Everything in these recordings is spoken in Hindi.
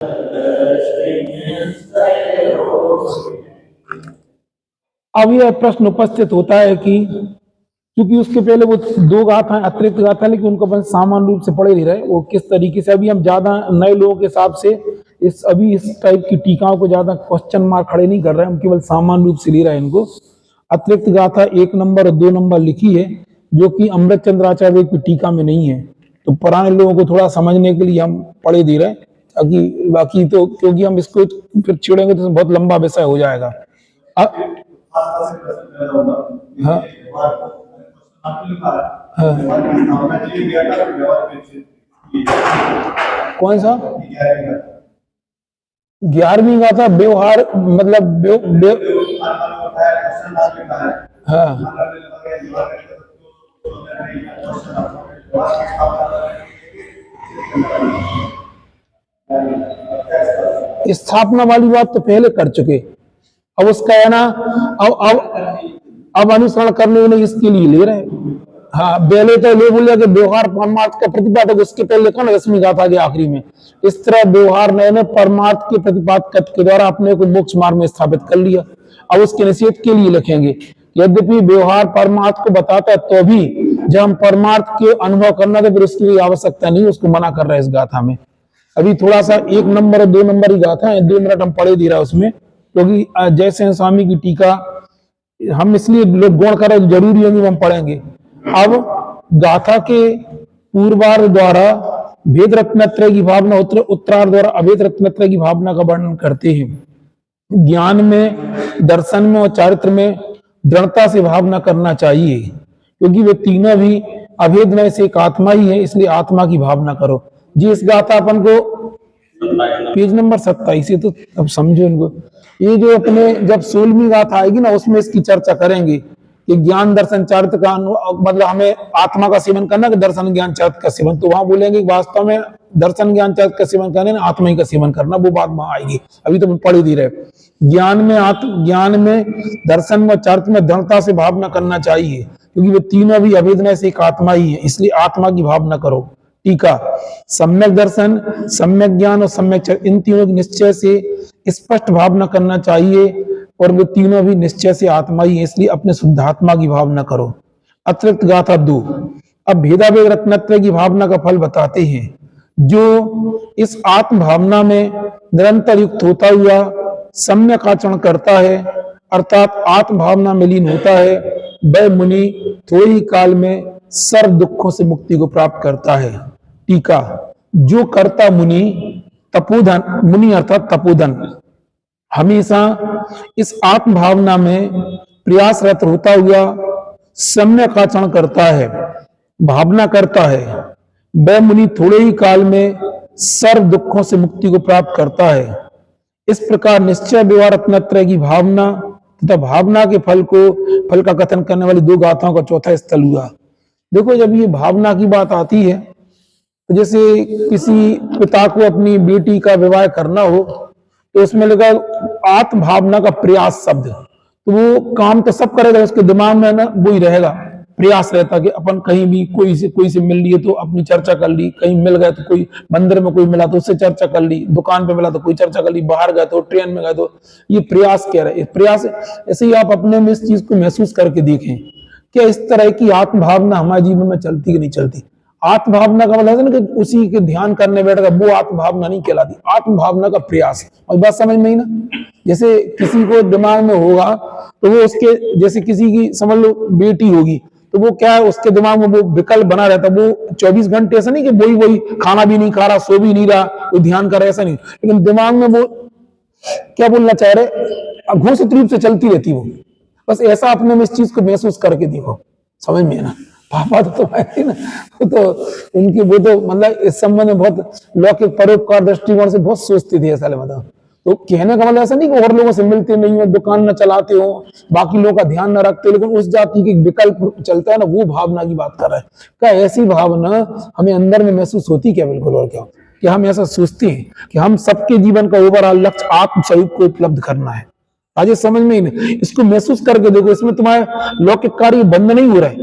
अब यह प्रश्न उपस्थित होता है कि क्योंकि उसके पहले वो दो गाथा अतिरिक्त गाथा, लेकिन उनको अपन सामान्य रूप से पढ़े नहीं रहे, वो किस तरीके से, अभी हम ज्यादा नए लोगों के हिसाब से इस टाइप की टीकाओं को ज्यादा क्वेश्चन मार्क खड़े नहीं कर रहे हैं, हम केवल सामान्य रूप से ले रहे हैं इनको। अतिरिक्त गाथा 1 नंबर और 2 नंबर लिखी है, जो कि अमृत चंद्र आचार्य की टीका में नहीं है, तो पुराने लोगों को थोड़ा समझने के लिए हम पढ़े दे रहे हैं, ताकि बाकी तो क्योंकि हम इसको फिर छेड़ेंगे तो बहुत लंबा विषय हो जाएगा। हाँ हाँ, कौन सा 11वीं गाथा व्यवहार मतलब हाँ स्थापना वाली बात तो पहले कर चुके, अब उसका है ना, अब अनुसरण करने में इसके लिए ले रहे हैं। हाँ, पहले तो ले बोले कि व्यवहार परमार्थ का प्रतिपादक, उसके पहले लिखा ना 10वीं गाथा के आखिरी में, इस तरह व्यवहार ने परमार्थ के प्रतिपादक के द्वारा अपने को मोक्ष मार्ग में स्थापित कर लिया। अब उसके निषेध के लिए लिखेंगे, यद्यपि व्यवहार परमार्थ को बताता है, तो भी जब हम परमार्थ के अनुभव करना तो फिर उसकी कोई आवश्यकता नहीं, उसको मना कर रहे हैं इस गाथा में। अभी थोड़ा सा 1 नंबर और 2 नंबर की गाथा है, 2 मिनट हम पढ़े दे रहा है उसमें, क्योंकि जयसेन स्वामी की टीका हम इसलिए लोग गौण कर रहे, जरूरी है कि हम पढ़ेंगे। अब गाथा के पूर्वार्ध द्वारा भेद रत्नत्रय की भावना, उत्तरार्ध द्वारा अभेद रत्नत्रय की भावना का वर्णन करते हैं। ज्ञान में, दर्शन में और चारित्र में दृढ़ता से भावना करना चाहिए, क्योंकि वे तीनों भी अभेद में से एक आत्मा ही है, इसलिए आत्मा की भावना करो जी। इस गाथा अपन को पेज नंबर 27 है, तो अब समझो इनको। ये जो अपने जब 16वीं गाथा आएगी ना, उसमें इसकी चर्चा करेंगे कि ज्ञान दर्शन चारित्र का मतलब हमें आत्मा का सेवन करना कि दर्शन ज्ञान चारित्र का सेवन, तो वहां बोलेंगे वास्तव में दर्शन ज्ञान चारित्र का सेवन करने आत्मा ही का सेवन करना, वो बात वहां आएगी। अभी तो पढ़ ही दे रहे, ज्ञान में दर्शन में चारित्र में दृढ़ता से भावना करना चाहिए, क्योंकि वे तीनों भी अभेद से एक आत्मा ही है, इसलिए आत्मा की भावना करो। टीका, सम्यक दर्शन, सम्यक ज्ञान और सम्यक इन तीनों की निश्चय से स्पष्ट भावना करना चाहिए, और वे तीनों भी निश्चय से आत्मा ही है, इसलिए अपने शुद्धात्मा की भावना करो। अतिरिक्त गाथा 2 अब भेदाभेद रत्नत्रय की भावना का फल बताते हैं। जो इस आत्म भावना में निरंतर युक्त होता हुआ सम्यक आचरण करता है, अर्थात आत्म भावना में लीन होता है, वह मुनि थोड़े ही काल में सर्व दुखों से मुक्ति को प्राप्त करता है। टीका, जो कर्ता मुनि तपोधन, मुनि अर्थात तपोधन, हमेशा इस आत्म भावना में प्रयासरत होता हुआ सम्यक आचरण करता है, भावना करता है, वह मुनि थोड़े ही काल में सर्व दुखों से मुक्ति को प्राप्त करता है। इस प्रकार निश्चय व्यवहार रत्नत्रय की भावना तथा भावना के फल का कथन करने वाली 2 गाथाओं का चौथा स्थल हुआ। देखो, जब ये भावना की बात आती है, तो जैसे किसी पिता को अपनी बेटी का विवाह करना हो, तो उसमें लगा आत्म भावना का प्रयास शब्द, तो वो काम तो सब करेगा, उसके दिमाग में ना वो ही रहेगा, प्रयास रहता कि अपन कहीं भी कोई से मिल लिए तो अपनी चर्चा कर ली, कहीं मिल गए तो कोई मंदिर में कोई मिला तो उससे चर्चा कर ली, दुकान पे मिला तो कोई चर्चा कर ली, बाहर गए तो ट्रेन में गए तो, ये प्रयास कह रहे हैं। प्रयास ऐसे ही आप अपने में इस चीज को महसूस करके देखें, क्या इस तरह की आत्म भावना हमारे जीवन में चलती कि नहीं चलती। आत्म भावना का मतलब है ना कि उसी के ध्यान करने बैठेगा, वो आत्म भावना नहीं कहलाती, आत्म भावना का प्रयास। और बात समझ में ही ना, जैसे किसी को दिमाग में होगा तो वो उसके, जैसे किसी की समझ लो बेटी होगी, तो वो क्या है, उसके दिमाग में वो विकल्प बना रहता, वो 24 घंटे ऐसा नहीं कि वही खाना भी नहीं खा रहा, सो भी नहीं रहा, वो ध्यान कर रहा, ऐसा नहीं, लेकिन दिमाग में वो क्या बोलना चाह रहे, घोषित रूप से चलती रहती वो। बस ऐसा अपने में इस चीज को महसूस करके देखो, समझ में है ना। पापा तो है ना, तो उनकी वो तो मतलब इस संबंध में बहुत लौकिक परोपकार दृष्टिकोण से बहुत सोचती थी, ऐसा मतलब। तो कहने का मतलब ऐसा नहीं कि और लोगों से मिलते नहीं हो, दुकान न चलाते हो, बाकी लोगों का ध्यान न रखते, लेकिन उस जाति के विकल्प चलता है ना, वो भावना की बात कर रहा है। क्या ऐसी भावना हमें अंदर में महसूस होती क्या? बिल्कुल। और क्या हम ऐसा सोचते हैं कि हम सबके जीवन का ओवरऑल लक्ष्य आत्मस्वरूप को उपलब्ध करना है? आज समझ में ही नहीं, इसको महसूस करके देखो, इसमें तुम्हारे लौकिक कार्य बंद नहीं हो रहा है,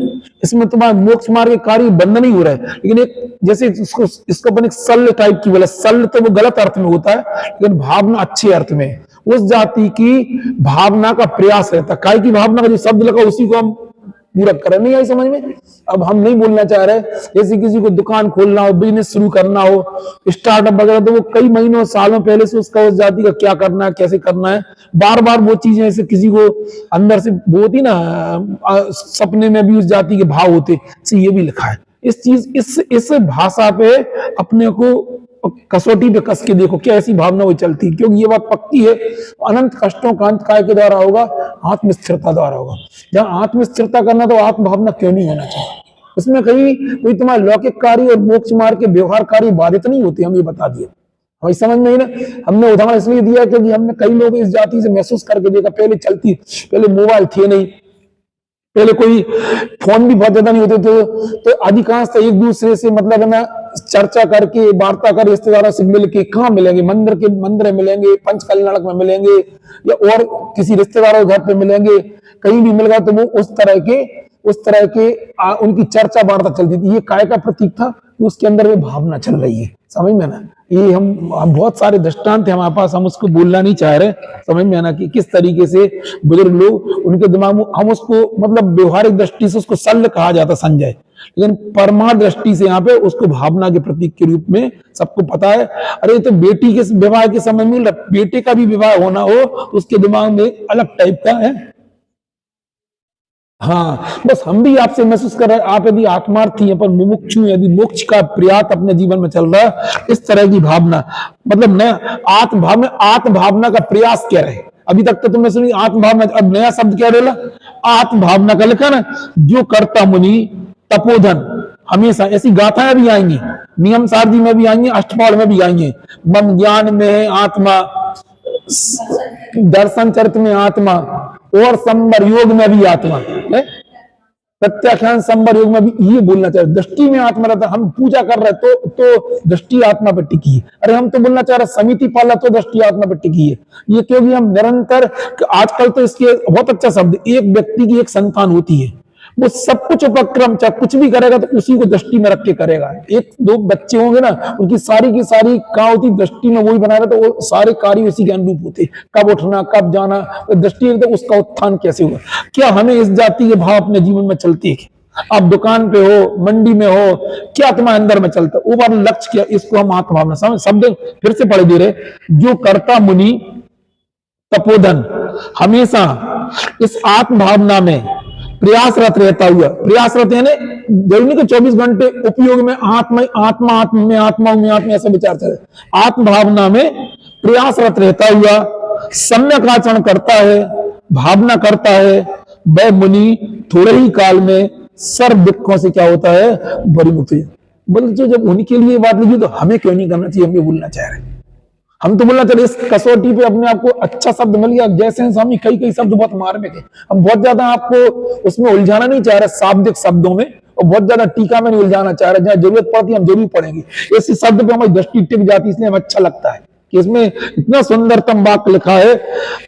इसमें तुम्हारा मोक्ष मार्ग के कार्य बंधन ही हो रहा है। लेकिन एक जैसे इसको अपन एक सल्ल टाइप की बोला, सल्ल तो वो गलत अर्थ में होता है, लेकिन भावना अच्छे अर्थ में। उस जाति की भावना का प्रयास रहता, काय की भावना का जो शब्द लगा उसी को हम पूरा कर, नहीं आई समझ में। अब हम नहीं बोलना चाह रहे जैसे किसी को दुकान खोलना हो, बिजनेस शुरू करना हो, स्टार्टअप वगैरह, तो वो कई महीनों सालों पहले से उसका उस जाति का क्या करना है, कैसे करना है, बार बार वो चीजें ऐसे किसी को अंदर से वो होती ना, सपने में भी उस जाति के भाव होते, ये भी लिखा है। इस चीज इस भाषा पे अपने को कसौटी पे कस के देखो क्या ऐसी भावना वो चलती है, क्योंकि ये बात पक्की है, अनंत कष्टों का अंत काय के द्वारा होगा, आत्मस्थिरता द्वारा होगा। जहां आत्मस्थिरता करना तो आत्म भावना क्यों नहीं होना चाहिए। इसमें कहीं कोई तुम्हारे लौकिक कार्य और मोक्ष मार्ग के व्यवहार कार्य बाधित नहीं होते, हम ये बता दिए। भाई समझ में ही ना, हमने उदाहरण इसलिए दिया क्योंकि हमने कई लोग इस जाति से महसूस करके देखा, पहले मोबाइल थे नहीं, पहले कोई फोन भी बहुत ज्यादा नहीं होते थे, तो अधिकांश एक दूसरे से मतलब ना चर्चा करके, वार्ता कर, रिश्तेदारों से मिल के, कहाँ मिलेंगे, मंदिर में मिलेंगे, पंच कल्याणक में मिलेंगे, या और किसी रिश्तेदारों के घर पे मिलेंगे, कहीं भी मिल गया तो वो उस तरह के उनकी चर्चा वार्ता चलती थी। ये काय का प्रतीक था कि उसके अंदर वो भावना चल रही है, समझ में ना। ये हम बहुत सारे दृष्टांत है हमारे पास, हम उसको बोलना नहीं चाह रहे, समझ में आना कि किस तरीके से बुजुर्ग लोग उनके दिमाग में, हम उसको मतलब व्यवहारिक दृष्टि से उसको शल्य कहा जाता संजय, लेकिन परमा दृष्टि से यहाँ पे उसको भावना के प्रतीक के रूप में सबको पता है। अरे तो बेटी के विवाह के समय में बेटे का भी विवाह होना हो तो उसके दिमाग में अलग टाइप का है। हाँ, बस हम भी आपसे महसूस कर रहे हैं, आप यदि आत्मार्थी हैं पर मुमुक्षु, यदि मोक्ष का प्रयास अपने जीवन में चल रहा है, इस तरह की भावना, मतलब नया आत्म भावना का प्रयास क्या रहे। अभी तक तो तुमने सुनी आत्म भावना, अब नया शब्द क्या बोला, आत्म भावना का लिखा ना, जो कर्ता मुनि तपोधन, हमेशा ऐसी गाथाएं भी आएंगी, नियम सारदी में भी आएंगी, अष्टपाल में भी आएंगे, मम ज्ञान में है आत्मा, दर्शन चरित्र में आत्मा, और संबर योग में भी आत्मा है, प्रत्याख्यान संबर योग में भी ये बोलना चाहिए, दृष्टि में आत्मा रहता। हम पूजा कर रहे तो दृष्टि आत्मा पर टिकी है। अरे हम तो बोलना चाह रहे समिति पाला तो दृष्टि आत्मा पर टिकी है। ये क्योंकि हम निरंतर, आजकल तो इसके बहुत अच्छा शब्द, एक व्यक्ति की एक संतान होती है, वो सब कुछ उपक्रम चाहे कुछ भी करेगा तो उसी को दृष्टि में रख के करेगा। एक दो बच्चे होंगे ना, उनकी सारी की सारी कहाँ होती, दृष्टि में वही बना रहा, तो वो सारे कार्य उसी के अनुरूप होते, कब उठना कब जाना, तो दृष्टि तो उसका उत्थान कैसे हुआ। क्या हमें इस जाति के भाव अपने जीवन में चलती है? आप दुकान पे हो, मंडी में हो, क्या तुम्हारे अंदर में चलता है, वो बार लक्ष्य क्या, इसको हम आत्मभावना समझ। शब्द फिर से पढ़ दे रहे, जो कर्ता मुनि तपोधन, हमेशा इस आत्म भावना में प्रयासरत रहता हुआ, प्रयासरत यानी जरूरी को 24 घंटे उपयोग में, आत्मा ऐसा विचार चले, आत्म भावना में प्रयासरत रहता हुआ सम्यक आचरण करता है, भावना करता है, वह मुनि थोड़े ही काल में सर्व दुखों से क्या होता है, बड़ी मुक्ति। बोले जब उनके लिए बात लिखी तो हमें क्यों नहीं करना चाहिए, हम ये बोलना चाह रहे हैं। हम तो बोलना चाहिए इस कसौटी पे अपने आपको अच्छा शब्द मिल गया, जैसे स्वामी कई शब्द बहुत मार्मिक है, हम बहुत ज्यादा आपको उसमें उलझाना नहीं चाह रहे शाब्दिक शब्दों में, और बहुत ज्यादा टीका में नहीं उलझाना चाह रहे, जहां जरूरत पड़ती है हम जरूर पढ़ेंगे। ऐसे शब्द पे हमारी दृष्टि टिक जाती है, इसलिए हमें अच्छा लगता है कि इसमें इतना सुंदरतम वाक्य लिखा है।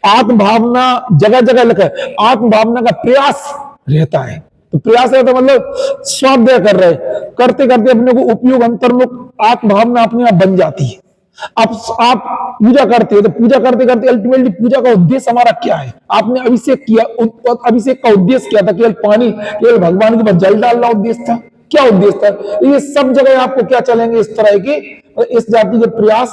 आत्म भावना जगह जगह लिखा है, आत्म भावना का प्रयास रहता है, तो प्रयास रहता है मतलब स्वाध्याय कर रहे, करते करते अपने को उपयोग अंतर्मुख आत्म भावना अपने आप बन जाती है। आप पूजा करते हो तो पूजा करते करते अल्टीमेटली पूजा का उद्देश्य हमारा क्या है, आपने अभिषेक किया, अभिषेक का उद्देश्य क्या था, केवल पानी, केवल भगवान के पास जल डालना उद्देश्य था, क्या उद्देश्य था। तो ये सब जगह आपको क्या चलेंगे, इस तरह के इस जाति के प्रयास,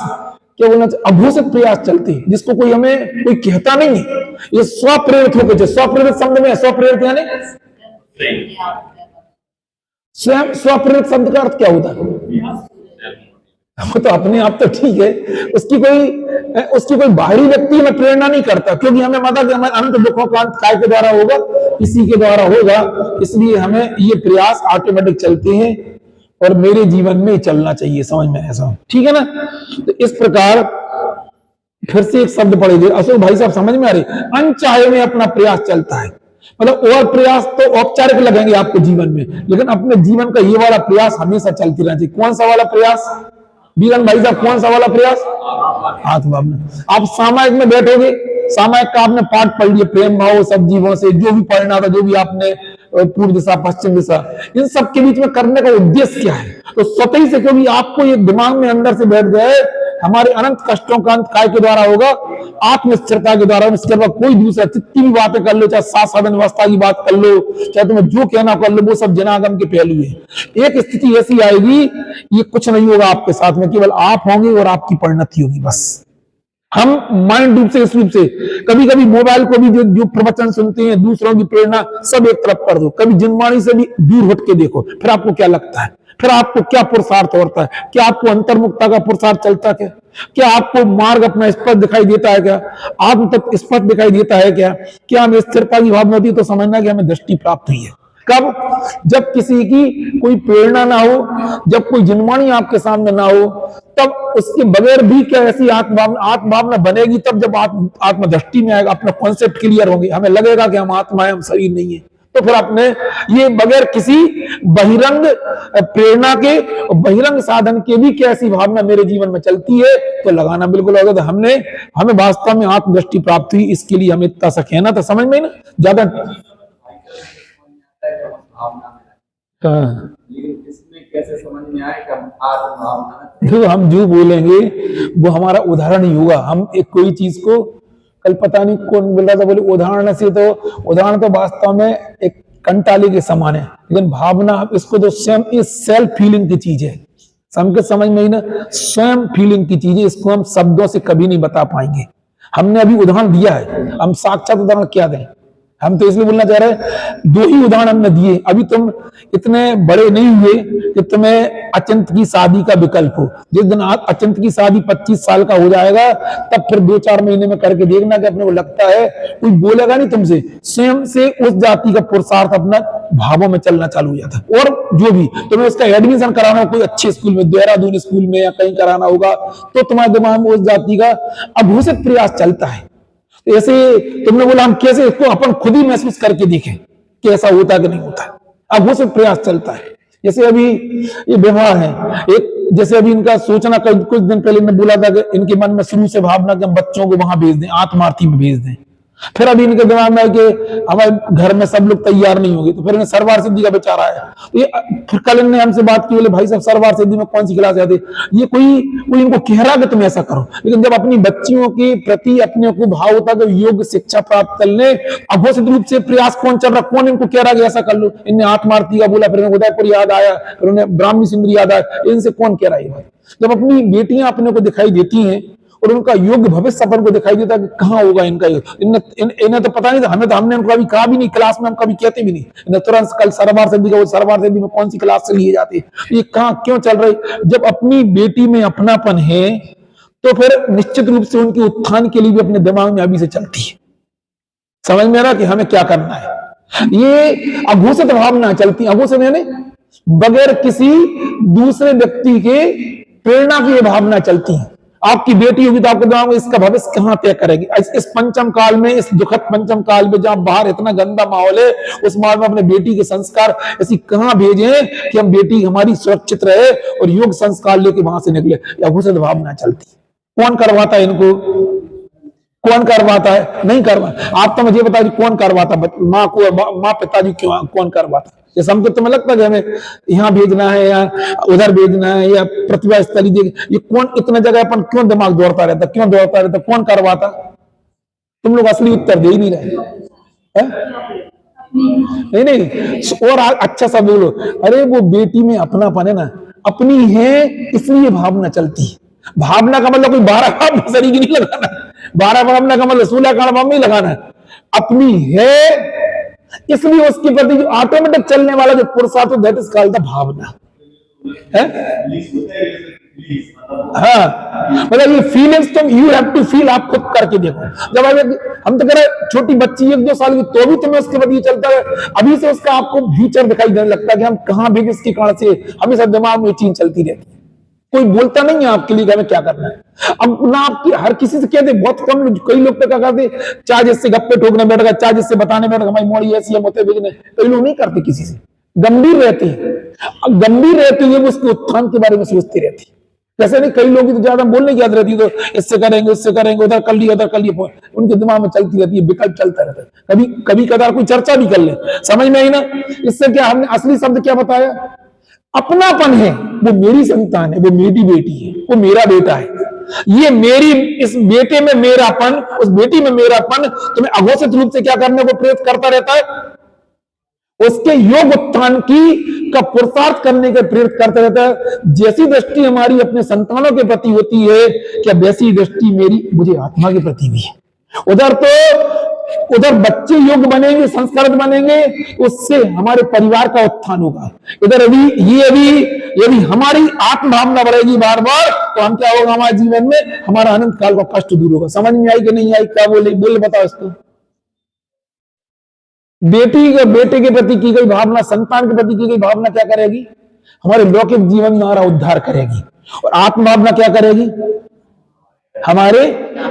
क्या बोलना चाहिए, अघोषित प्रयास चलते हैं, जिसको कोई हमें कोई कहता नहीं है, ये स्वप्रेरित होकर, स्वप्रेरित शब्द में स्वप्रेरित यानी स्वयं, स्वप्रेरित शब्द का अर्थ क्या होता है, वो तो अपने आप तो ठीक है, उसकी कोई बाहरी व्यक्ति हमें प्रेरणा नहीं करता, क्योंकि हमें पता कि हमारे अनंत दुखों का अंत काय के द्वारा होगा, इसी के द्वारा होगा, इसलिए हमें ये प्रयास ऑटोमेटिक चलते हैं और मेरे जीवन में चलना चाहिए, समझ में ऐसा, ठीक है ना। तो इस प्रकार फिर से एक शब्द पढ़े दे अशोक भाई साहब, समझ में आ रही, अनचाहे में अपना प्रयास चलता है, मतलब और प्रयास तो औपचारिक लगेंगे आपको जीवन में, लेकिन अपने जीवन का ये वाला प्रयास हमेशा चलती रहना चाहिए। कौन सा वाला प्रयास बीरन भाई साहब, कौन सा वाला प्रयास, आत्म भावना। आप सामायिक में बैठोगे, सामायिक का आपने पाठ पढ़ लिया, प्रेम भाव सब जीवों से, जो भी पढ़ना था, जो भी आपने पूर्व दिशा, पश्चिम दिशा, इन सब के बीच में करने का उद्देश्य क्या है? तो स्वतः ही से क्योंकि आपको ये दिमाग में अंदर से बैठ जाए हमारे अनंत कष्टों का अंत काय के द्वारा होगा? आत्मस्थिरता के द्वारा। इसके बाद कोई दूसरा जितनी भी बातें कर लो, चाहे सात साधन व्यवस्था की बात कर लो, चाहे तुम्हें जो कहना कर लो, वो सब जनागम के पहलू है। एक स्थिति ऐसी आएगी, ये कुछ नहीं होगा आपके साथ में, केवल आप होंगे और आपकी परिणति होगी बस। हम माइंड रूप से, इस रूप से कभी कभी मोबाइल को भी जो प्रवचन सुनते हैं, दूसरों की प्रेरणा, सब एक तरफ कर दो, कभी जिनवाणी से भी दूर हट के देखो, फिर आपको क्या लगता है? फिर आपको क्या पुरुषार्थ होता है? क्या आपको अंतर्मुखता का पुरुषार्थ चलता है? क्या आपको मार्ग अपना स्पष्ट दिखाई देता है? क्या आत्म तत्व स्पष्ट दिखाई देता है? क्या हमें स्थिरता की भावना होती है तो समझना कि हमें दृष्टि प्राप्त हुई है। कब? जब किसी की कोई प्रेरणा ना हो, जब कोई जिनवाणी आपके सामने ना हो, तब उसके बगैर भी क्या ऐसी आत्मभावना बनेगी? तब जब आत्मदृष्टि में आएगा, अपना कॉन्सेप्ट क्लियर होंगे, हमें लगेगा कि हम आत्मा है, हम शरीर नहीं है। तो फिर अपने ये बगैर किसी बहिरंग प्रेरणा के, बहिरंग साधन के भी क्या ऐसी भावना मेरे जीवन में चलती है तो लगाना बिल्कुल होगा। तो हमें वास्तव में आत्मदृष्टि प्राप्त हुई, इसके लिए हमें इतना सा कहना था, समझ में ना ज्यादा। कैसे समझ में आएगा? जो हम जो बोलेंगे वो हमारा उदाहरण ही होगा। हम एक कोई चीज को, कल पता नहीं कौन बोल रहा था, बोले उदाहरण से, तो उदाहरण तो वास्तव में एक कंटाले के समान है, लेकिन भावना इसको तो स्वयं इस सेल्फ फीलिंग की चीज है। सबके समझ में ही ना, स्वयं फीलिंग की चीज है, इसको हम शब्दों से कभी नहीं बता पाएंगे। हमने अभी उदाहरण दिया है, हम साक्षात उदाहरण क्या दें? हम तो इसलिए बोलना चाह रहे हैं, दो ही उदाहरण हमने दिए। अभी तुम इतने बड़े नहीं हुए कि तुम्हें अचिंत की शादी का विकल्प हो। जिस दिन अचिंत की शादी 25 साल का हो जाएगा, तब फिर 2-4 महीने में करके देखना कि अपने को लगता है, कोई बोलेगा नहीं तुमसे, स्वयं से उस जाति का पुरुषार्थ अपना भावों में चलना चालू हो जाता है। और जो भी तुम्हें उसका एडमिशन कराना हो कोई अच्छे स्कूल में, देहरादून स्कूल में या कहीं कराना होगा, तो तुम्हारे दिमाग में उस जाति का अघोषित प्रयास चलता है। ऐसे तुमने बोला हम कैसे इसको अपन खुद ही महसूस करके देखें कि ऐसा होता कि नहीं होता, अघोषित प्रयास चलता है। जैसे अभी ये व्यवहार है एक, जैसे अभी इनका सोचना, कुछ दिन पहले ने बोला था कि इनके मन में शुरू से भावना कि हम बच्चों को वहां भेज दें, आत्मार्थी में भेज दें। फिर अभी इनके दिमाग में है कि हमारे घर में सब लोग तैयार नहीं होंगे, तो फिर इन्हें सरवार सिद्धि का विचार आया। ये फिर कल इन्होंने हमसे बात की, बोले भाई साहब सरवार सिद्धि में कौन सी क्लास आती? ये कोई इनको कह रहा कि तुम ऐसा करो, लेकिन जब अपनी बच्चियों के प्रति अपने को भाव होता कि योग शिक्षा प्राप्त करने, अघोषित रूप से प्रयास कौन चल रहा, कौन इनको कह रहा कि ऐसा कर लो? इनने आत्मार्थी का बोला, फिर उदयपुर याद आया, फिर उन्हें ब्राह्मी सुंदरी याद आया। इनसे कौन कह रहा है? जब अपनी बेटियां अपने को दिखाई देती हैं और उनका योग्य भविष्य अपन को दिखाई देता है कि कहाँ होगा इनका योग, इन्हें तो पता नहीं था, हमने उनको कभी कहा भी नहीं, क्लास में हम कभी कहते भी नहीं। इन्हें तुरंत कल सरवार सिद्धि का, सरवार सिद्धि में कौन सी क्लास से लिए जाते, ये कहाँ क्यों चल रही? जब अपनी बेटी में अपनापन है तो फिर निश्चित रूप से उनके उत्थान के लिए भी अपने दिमाग में अभी से चलती है। समझ में आ रहा कि हमें क्या करना है? ये अघोषित भावना चलती, अघोषित यानी बगैर किसी दूसरे व्यक्ति के प्रेरणा की ये भावना चलती है। आपकी बेटी होगी तो आपके दिमाग में इसका भविष्य कहां तय करेगी? इस पंचम काल में, इस दुखद पंचम काल में जहां बाहर इतना गंदा माहौल है, उस माहौल में अपने बेटी के संस्कार ऐसी कहां भेजें कि हम बेटी हमारी सुरक्षित रहे और योग संस्कार लेके वहां से निकले? अघोषित भावना चलती। कौन करवाता है इनको? कौन करवाता है? नहीं करवा। आप तो मुझे बताइए कौन करवाता? माँ को, माँ पिताजी क्यों, कौन करवाता? जैसे हमको तुम्हें लगता है कि हमें यहाँ भेजना है या उधर भेजना है या प्रतिभा स्थली देख, ये कौन इतने जगह अपन क्यों दिमाग दौड़ता रहता, क्यों दौड़ता रहता? कौन करवाता? तुम लोग असली उत्तर दे ही नहीं रहे। नहीं और अच्छा सा बोलो, अरे वो बेटी में अपनापन है ना, अपनी है इसलिए भावना चलती है। भावना का मतलब कोई 12 भाव शरीर नहीं लगाना, 12 भावना का मतलब 16 काल में लगाना, अपनी है इसलिए उसके प्रति जो ऑटोमेटिक चलने वाला जो पुरुषार्थ, दैट इज कॉल्ड द भावना है। हाँ, मतलब ये फीलिंग्स तुम यू हैव टू फील, आप खुद करके देखो। जब हम तो कह रहे छोटी बच्ची 1-2 साल की, तो भी तुम्हें उसके प्रति चलता है, अभी से उसका आपको फ्यूचर दिखाई देने लगता है कि हम कहां भी किसके कारण से, हमेशा दिमाग में चीज चलती रहती है। कोई बोलता नहीं है आपके लिए हमें क्या करना है। अब ना आपकी हर किसी से कहते, बहुत कम लोग, कई लोग तो क्या करते, चाहे जिससे गप्पे ठोकने बैठेगा, चाहे जिससे बताने बैठेगा हमारी मोड़ी ऐसी है, मोते भेजने, कई लोग नहीं करते किसी से, गंभीर रहते हैं। गंभीर रहते हुए उसके उत्थान के बारे में सोचते रहते हैं कैसे नहीं, कई लोग तो ज्यादा बोलने की आदत रहती है, तो इससे करेंगे उससे करेंगे, उधर कर लिया उधर कर लिया, उनके दिमाग में चलती रहती है, विकल्प चलता रहता है। कभी कभी कदार कोई चर्चा भी कर ले, समझ में आई ना। इससे क्या हमने असली शब्द क्या बताया, अपनापन है। वो मेरी संतान है, वो मेरी बेटी है, वो मेरा बेटा है, ये मेरी, इस बेटे में मेरापन, उस बेटी में मेरापन तुम्हें अघोषित रूप से क्या करने को प्रेरित करता रहता है, उसके योग उत्थान की का पुरुषार्थ करने के प्रेरित करता रहता है। जैसी दृष्टि हमारी अपने संतानों के प्रति होती है, क्या वैसी दृष्टि मेरी मुझे आत्मा के प्रति भी है। उधर बच्चे योग्य बनेंगे, संस्कारित बनेंगे, उससे हमारे परिवार का उत्थान होगा। इधर यदि हमारी आत्म भावना बढ़ेगी बार बार, तो हम क्या होगा, हमारे जीवन में हमारा अनंत काल का कष्ट दूर होगा। समझ में आई कि नहीं आई, क्या बोले बताओ इसको। बेटे के प्रति की गई भावना, संतान के प्रति की गई भावना क्या करेगी, हमारे लौकिक जीवन में हमारा उद्धार करेगी, और आत्म भावना क्या करेगी, हमारे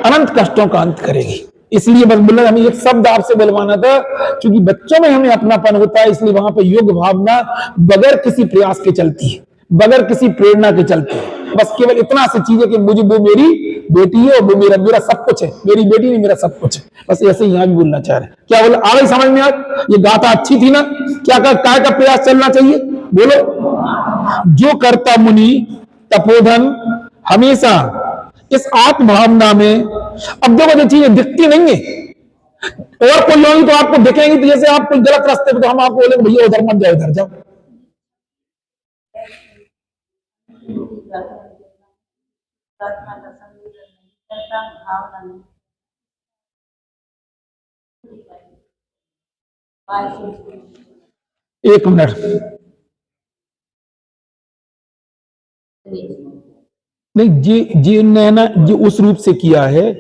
अनंत कष्टों का अंत करेगी। इसलिए बस बोला, हमें एक शब्द आपसे बुलवाना था, क्योंकि बच्चों में हमें अपनापन होता है, इसलिए वहां पर योग भावना बगैर किसी प्रयास के चलती है, बगैर किसी प्रेरणा के चलती है। बस केवल इतना सी चीज है कि मुझे, वो मेरी बेटी है और वो मेरा सब कुछ है, मेरी बेटी नहीं मेरा सब कुछ है। बस ऐसे ही यहां भी बोलना चाह रहे हैं। क्या बोला, आ गई समझ में? आज ये गाथा अच्छी थी ना। क्या का प्रयास चलना चाहिए, बोलो। जो करता मुनि तपोधन हमेशा इस आत्म भावना में, अब देखो जो चीजें दिखती नहीं है, और कोई होगी तो आपको दिखेंगी, तो जैसे आप कोई गलत रास्ते पे, तो हम आपको बोलेंगे भैया उधर मत जाओ, इधर जाओ। एक मिनट, नहीं जी ने ना जी उस रूप से किया है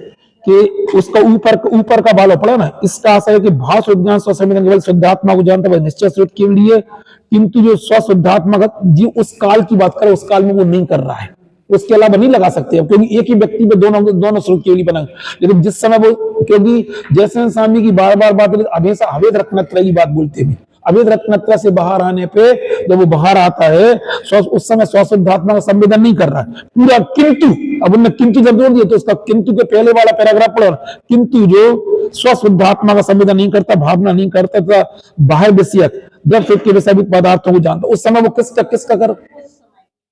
कि उसका ऊपर का बाल पड़ा ना, इसका आशय है कि भाव विज्ञान स्वसंवेदन केवल शुद्धात्मा को जानता है, निश्चय स्रोत के लिए, किंतु जो स्वशुद्धात्मा जी उस काल की बात करे, उस काल में वो नहीं कर रहा है, उसके अलावा नहीं लगा सकते अब, क्योंकि एक ही व्यक्ति पे दोनों स्रोत केवली बना। लेकिन जिस समय वो, क्योंकि जैसे स्वामी की बार बार बात, हमेशा अवैध रत्नत्रय की बात बोलते हैं, अवैध रत्नत्रय से बाहर आने पे, जब वो बाहर आता है, उस समय स्वशुद्धात्मा का संवेदन नहीं कर रहा है पूरा। किंतु अब उन्होंने किंतु जब जोड़ दिया, तो उसका किंतु के पहले वाला पैराग्राफ पढ़ो, किंतु जो स्वशुद्धात्मा का संवेदन नहीं करता, भावना नहीं करता, बाह्य विषयक द्रव्य सुख के विषय पदार्थों को जानता, उस समय वो किसका कर,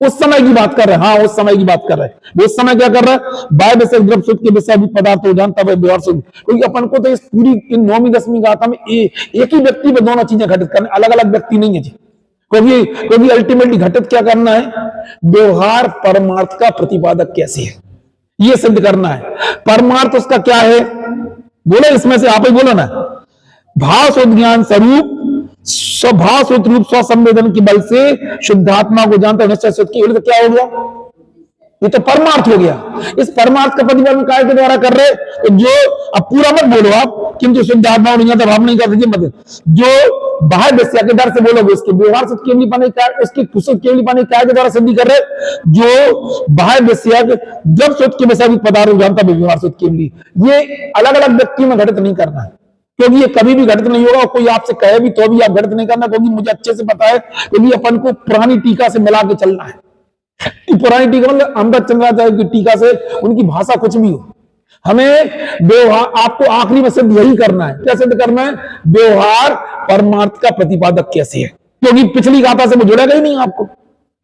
उस समय की बात कर रहे हैं। हाँ, उस समय की बात कर रहे हैं। वो उस समय क्या कर रहा है, बाह्य विषय द्रव्य सुख के विषय पदार्थ को जानता है व्यवहार से। क्योंकि अपन को तो इस पूरी इन 9वीं 10वीं गाथा में एक ही व्यक्ति पे दोनों चीजें घटित करने, अलग अलग व्यक्ति नहीं है जी। क्योंकि अल्टीमेटली घटित क्या करना है, व्यवहार परमार्थ का प्रतिपादक कैसे है, ये सिद्ध करना है। परमार्थ उसका क्या है, बोलो इसमें से आप ही बोलो ना। भाव ज्ञान स्वरूप स्वभाव रूप स्वसंवेदन के बल से शुद्धात्मा को जानता है, निश्चय की, तो क्या हो गया, ये तो परमार्थ हो गया। इस परमार्थ का प्रतिपादन काय के द्वारा कर रहे, तो जो, अब पूरा मत बोलो आप, किंतु शुद्धात्मा नहीं जाता, भाव नहीं करते, मत जो बाहर विषय के डर से बोलोगे, उसके व्यवहार से केवली पाने का, उसकी कुशल केवली पाने काय के द्वारा सिद्धि कर रहे, जो बाहर विषय जब सोच के विषय पदार्थ जानता है व्यवहार से केवली, ये अलग अलग व्यक्तियों में घटित नहीं करना है, क्योंकि ये कभी भी घटित नहीं होगा। कोई आपसे कहे भी तो भी आप घटित नहीं करना, क्योंकि मुझे अच्छे से पता है, क्योंकि अपन को पुरानी टीका से मिला के चलना है। पुरानी टीका मतलब अमृत चंद्राचार्य की टीका से, उनकी भाषा कुछ भी हो, हमें व्यवहार, आपको आखिरी में सिद्ध यही करना है। क्या सिद्ध करना है, व्यवहार परमार्थ का प्रतिपादक कैसे है, क्योंकि पिछली गाथा से वो जुड़ेगा ही नहीं आपको।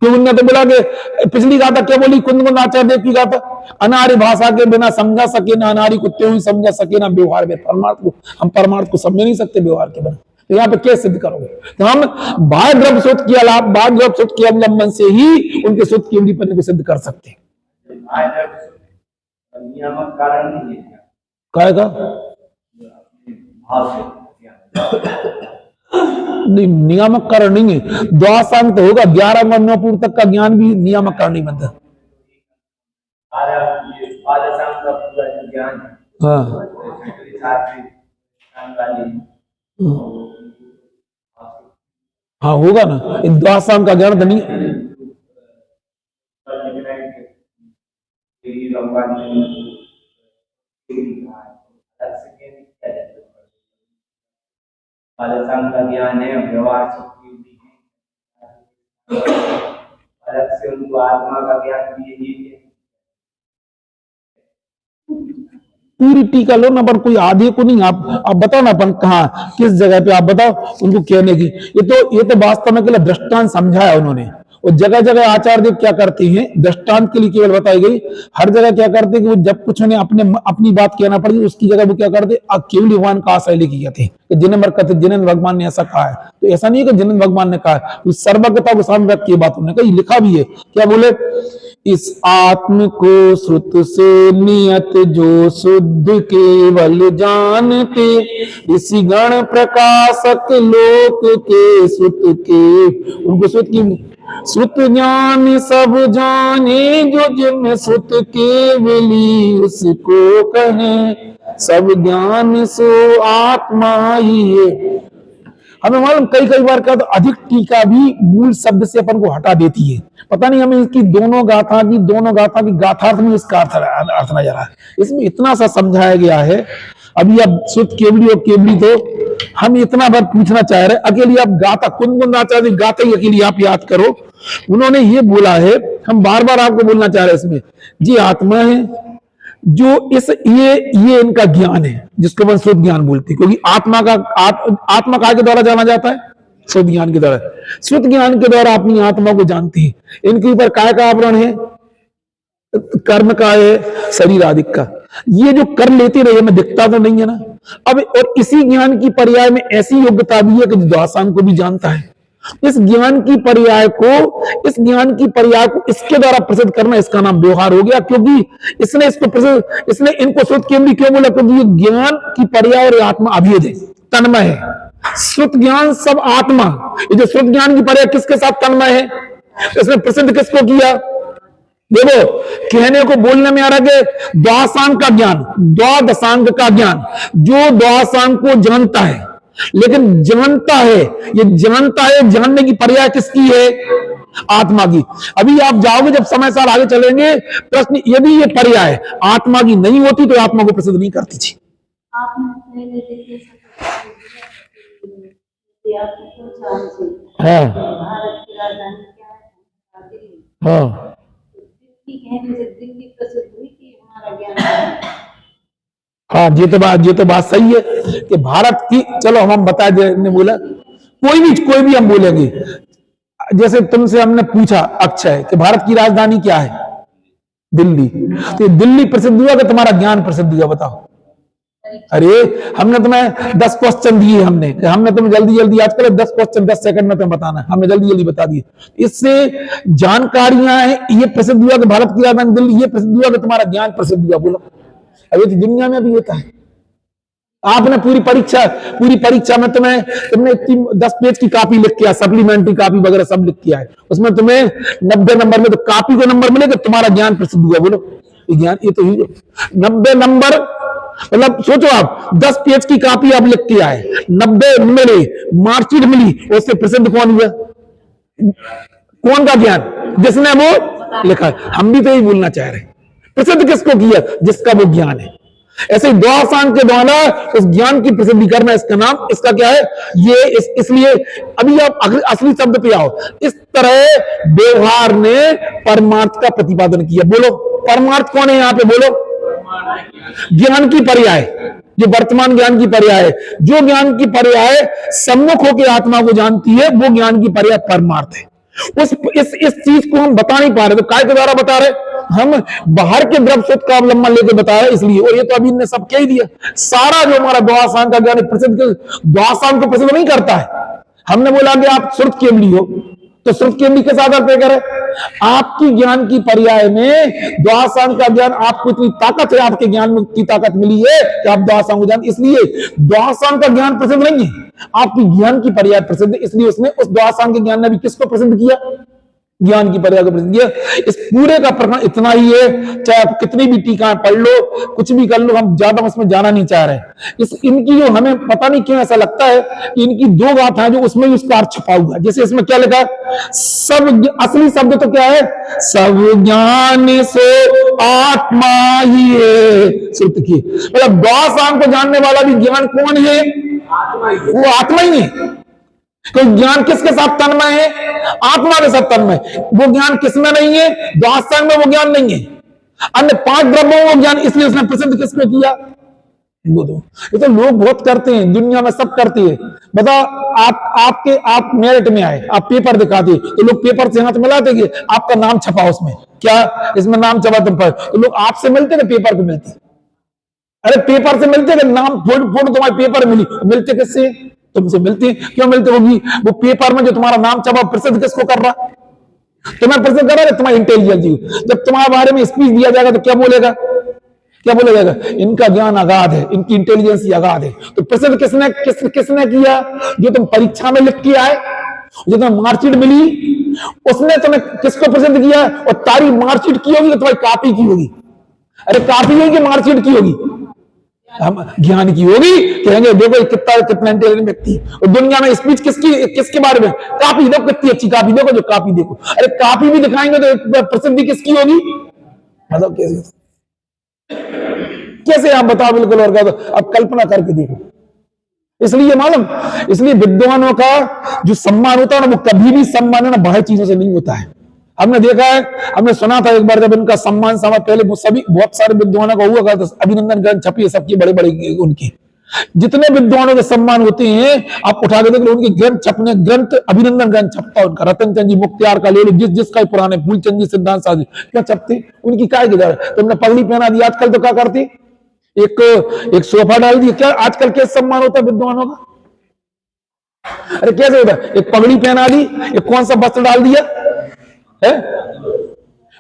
क्योंकि उन्होंने तो बोला कि पिछली गाथा क्या बोली, कुंद आचार्य देव की गाथा, अनारी भाषा के बिना समझा सके ना, अनारी कुत्ते हुई समझा सके ना व्यवहार में। परमार्थ को, हम परमार्थ को समझ नहीं सकते व्यवहार के बिना, तो यहाँ पे क्या सिद्ध करोगे, तो हम बाह्य द्रव्य सुध के अलावा, बाह्य द्रव्य सुध के अवलंबन से ही उनके सुध की उन्नीपन को सिद्ध कर सकते हैं। नियामक कारण नहीं है, कहेगा नहीं, नियामक कारण नहीं है। द्वासांग तो होगा, 11 और 9 पूर्व तक का ज्ञान भी नियामक कारण नहीं बनता। हाँ हाँ होगा ना, इन द्वासांग का ज्ञान तो नहीं। का ज्ञान है, व्यवहार अलग से उनको आत्मा का ज्ञान दिए दिए। पूरी टीका लो ना, पर कोई आधे को नहीं। आप बताओ ना, अपन कहाँ किस जगह पे, आप बताओ उनको कहने की। ये तो वास्तव में केवल दृष्टांत समझाया उन्होंने। और जगह जगह आचार्य देव क्या करते हैं, दृष्टांत के लिए केवल बताई गई। हर जगह क्या करते हैं कि वो जब कुछ उन्हें अपनी बात कहना पड़ती उसकी जगह वो क्या करते, केवल भगवान का आश्रय लेके कहते हैं कि जिन्हें कहते जिन्हें भगवान ने ऐसा कहा है। तो ऐसा नहीं है कि जिन्हें भगवान ने कहा है, उस सर्वज्ञता को सामने रख के बात उन्होंने कही, लिखा भी है। क्या बोले, इस आत्म को श्रुत से नियत जो शुद्ध केवल जानते, ऋषि गण प्रकाशक लोक के सुत के। उनको सुत की श्रुत ज्ञान सब जाने, जो जिन श्रुत केवली उसको कहें, सब ज्ञान सो आत्मा ही है। हमें मालूम कई बार क्या, तो अधिक टीका भी मूल शब्द से अपन को हटा देती है। पता नहीं हमें इसकी दोनों गाथा की गाथार्थ में इसका अर्थ नजर आ रहा है। इसमें इतना सा समझाया गया है। अभी अब शुद्ध केवली और केवली तो हम इतना बार पूछना चाह रहे, अकेली आप गाथा कुंद आचार्य गाथा ही अकेली आप याद करो। उन्होंने ये बोला है, हम बार बार आपको बोलना चाह रहे हैं इसमें, जी आत्मा है जो ये इनका ज्ञान है, जिसको अपन शुद्ध ज्ञान बोलते हैं। क्योंकि आत्मा काय के द्वारा जाना जाता है, शुद्ध ज्ञान के द्वारा। शुद्ध ज्ञान के द्वारा अपनी आत्मा को जानते हैं। इनके ऊपर काय का आवरण है, कर्म का है, शरीर आदि का। ये जो कर लेते रहे हमें दिखता तो नहीं है ना। अब और इसी ज्ञान की पर्याय में ऐसी योग्यता भी है कि द्वासांग को भी जानता है। इस ज्ञान की पर्याय को इसके द्वारा प्रसिद्ध करना, इसका नाम व्यवहार हो गया। क्योंकि इसने इनको श्रुत केवली क्यों बोला, क्योंकि ये ज्ञान की पर्याय और आत्मा अभेद है, तन्मय है। श्रुत ज्ञान सब आत्मा, ये जो श्रुत ज्ञान की पर्याय किसके साथ तन्मय है, इसने प्रसिद्ध किसको किया। देखो, कहने को बोलने में आ रहा है द्वासांग का ज्ञान, द्वादशांग का ज्ञान, जो द्वासांग को जानता है। लेकिन जानता है, ये जानता है, जानने की पर्याय किसकी है, आत्मा की। अभी आप जाओगे जब समय साल आगे चलेंगे, प्रश्न यदि ये पर्याय आत्मा की नहीं होती तो आत्मा को प्रसिद्ध नहीं करती थी। हाँ हाँ, हाँ, ये तो बात सही है कि भारत की, चलो हम बता देने बोला, कोई भी हम बोलेंगे। जैसे तुमसे हमने पूछा अक्षय कि भारत की राजधानी क्या है, दिल्ली। तो दिल्ली प्रसिद्ध हुआ कि तुम्हारा ज्ञान प्रसिद्ध हुआ, बताओ। अरे हमने तुम्हें 10 क्वेश्चन दिए, हमने तुम्हें जल्दी आजकल 10 क्वेश्चन 10 सेकंड में तुम्हें बताना, हमने जल्दी बता दिए। इससे जानकारियां हैं, ये प्रसिद्ध हुआ कि भारत की राजधानी दिल्ली, ये प्रसिद्ध हुआ कि तुम्हारा ज्ञान प्रसिद्ध हुआ। बोलो, अभी तो दुनिया में भी होता है। आपने पूरी परीक्षा में तुमने 10 पेज की कॉपी लिख किया, सप्लीमेंट्री कॉपी वगैरह सब लिख किया है, उसमें तुम्हें 90 नंबर में तो कॉपी को नंबर मिले कि तुम्हारा ज्ञान प्रसिद्ध हुआ। बोलो, ज्ञान ये तो 90 नंबर, मतलब सोचो आप 10 पेज की कॉपी आप लिख के आए, 90 मिले, मार्कशीट मिली, उससे प्रसिद्ध कौन हुआ, कौन का ज्ञान, जिसने वो लिखा। हम भी तो यही बोलना चाह रहे हैं, प्रसिद्ध किसको किया, जिसका वो ज्ञान है। ऐसे द्वासांग के द्वारा उस ज्ञान की प्रसिद्धि करना, इसका क्या है ये। इसलिए अभी आप असली शब्द पे आओ। इस तरह व्यवहार ने परमार्थ का प्रतिपादन किया। बोलो, परमार्थ कौन है यहाँ पे, बोलो। ज्ञान की पर्याय, जो वर्तमान ज्ञान की पर्याय है, जो ज्ञान की पर्याय सम्मुख होकर आत्मा को जानती है, वो ज्ञान की पर्याय परमार्थ है। इस चीज को हम बता नहीं पा रहे, तो काय के द्वारा बता रहे, हम बाहर के द्रव्य सूत्र का अवलंबन लेकर बता रहे इसलिए। और ये तो अभी ने सब कह ही दिया, सारा जो हमारा द्वासांग का ज्ञान प्रसिद्ध, द्वासांग को प्रसिद्ध नहीं करता है। हमने बोला कि आप श्रुत केवली हो, तो श्रुत केवली के साथ अर्थ करें, आपकी ज्ञान की पर्याय में द्वासांग का ज्ञान, आपको इतनी ताकत है, आपके ज्ञान में की ताकत मिली है कि आप द्वासांग को जानते, इसलिए द्वासांग का ज्ञान प्रसिद्ध नहीं है, आपकी ज्ञान की पर्याय प्रसिद्ध। इसलिए उसने उस द्वासांग के ज्ञान ने भी किसको प्रसिद्ध किया, ज्ञान की पर्याय को प्रसिद्ध किया। इस पूरे का प्रकरण इतना ही है, चाहे आप कितनी भी टीकाएं पढ़ लो, कुछ भी कर लो, हम ज्यादा उसमें जाना नहीं चाह रहे। इनकी जो हमें पता नहीं क्यों ऐसा लगता है कि इनकी 2 गाथाएं जो उसमें भी उसका अर्थ छुपा हुआ है। जैसे इसमें क्या लिखा है, सब, असली शब्द तो क्या है, सब ज्ञान से आत्मा ही है श्रुत की। मतलब द्वासांग को जानने वाला भी ज्ञान कौन है, वो आत्मा ही है। तो ज्ञान किसके साथ तन्मय है? आत्मा के साथ तन्मय। वो ज्ञान किसमें नहीं है? द्वादशांग में वो ज्ञान नहीं है। अन्य 5 द्रव्यों में वो ज्ञान, इसलिए उसने प्रसिद्ध किसमें किया? वो दो। ये तो लोग बहुत करते हैं, दुनिया में सब करते हैं। बताओ, आप मेरिट में आए, आप पेपर दिखाते तो लोग पेपर से हाथ मिलाते कि आपका नाम छपा उसमें, क्या इसमें नाम छपा तुम पर, तो लोग आपसे मिलते ना पेपर पे मिलते। अरे पेपर से मिलते कि नाम फोटो तुम्हारे पेपर मिली, मिलते किससे? तुमसे मिलती। क्यों मिलते होगी? वो पेपर में जो तुम्हारा नाम छपा प्रसिद्ध किसको कर रहा? तुम्हें प्रसिद्ध कर रहा है तुम्हारी इंटेलिजेंस। जब तुम्हारे बारे में स्पीच दिया जाएगा तो क्या बोलेगा? क्या बोला जाएगा? इनका ज्ञान अगाध है, इनकी इंटेलिजेंस अगाध है। तो प्रसिद्ध किसने किया? जो तुम परीक्षा में लिख के आए, जो तुम्हें मार्कशीट मिली, उसने तुम्हें किसको प्रसिद्ध किया? और तारी मार्कशीट की होगी, तुम्हारी कॉपी की होगी। अरे कॉपी होगी, मार्कशीट की होगी, हम ज्ञान की होगी। कहेंगे देखो कितना इंटेलिजेंट व्यक्ति है। और दुनिया में स्पीच किसके बारे में? कॉपी देखो, कितनी अच्छी कॉपी देखो, जो कॉपी देखो। अरे कॉपी भी दिखाएंगे तो प्रसिद्धि किसकी होगी? मतलब कैसे आप बताओ? बिल्कुल। और क्या? अब कल्पना करके देखो। इसलिए मालूम, इसलिए विद्वानों का जो सम्मान होता है ना, वो कभी भी सम्मान ना बाहर चीजों से नहीं होता है। हमने देखा है, हमने सुना था एक बार जब इनका सम्मान समा पहले सभी बहुत सारे विद्वानों का हुआ करता, अभिनंदन ग्रंथ छपी है सबकी, बड़े बड़े उनकी जितने विद्वानों के सम्मान होते हैं आप उठा के देख लो, उनके ग्रंथ छपने, ग्रंथ अभिनंदन ग्रंथ छपता है उनका। रतन चंद जी मुख्तियार का ले लो, जिसका पुराने फूलचंद जी सिद्धांत साहब क्या छपते उनकी, काय की दर तुमने पगड़ी पहना दी। आजकल तो क्या करती, एक सोफा डाल दिया। क्या आजकल क्या सम्मान होता है विद्वानों का? अरे कैसे होता है? एक पगड़ी पहना दी, एक कौन सा वस्त्र डाल दिया है,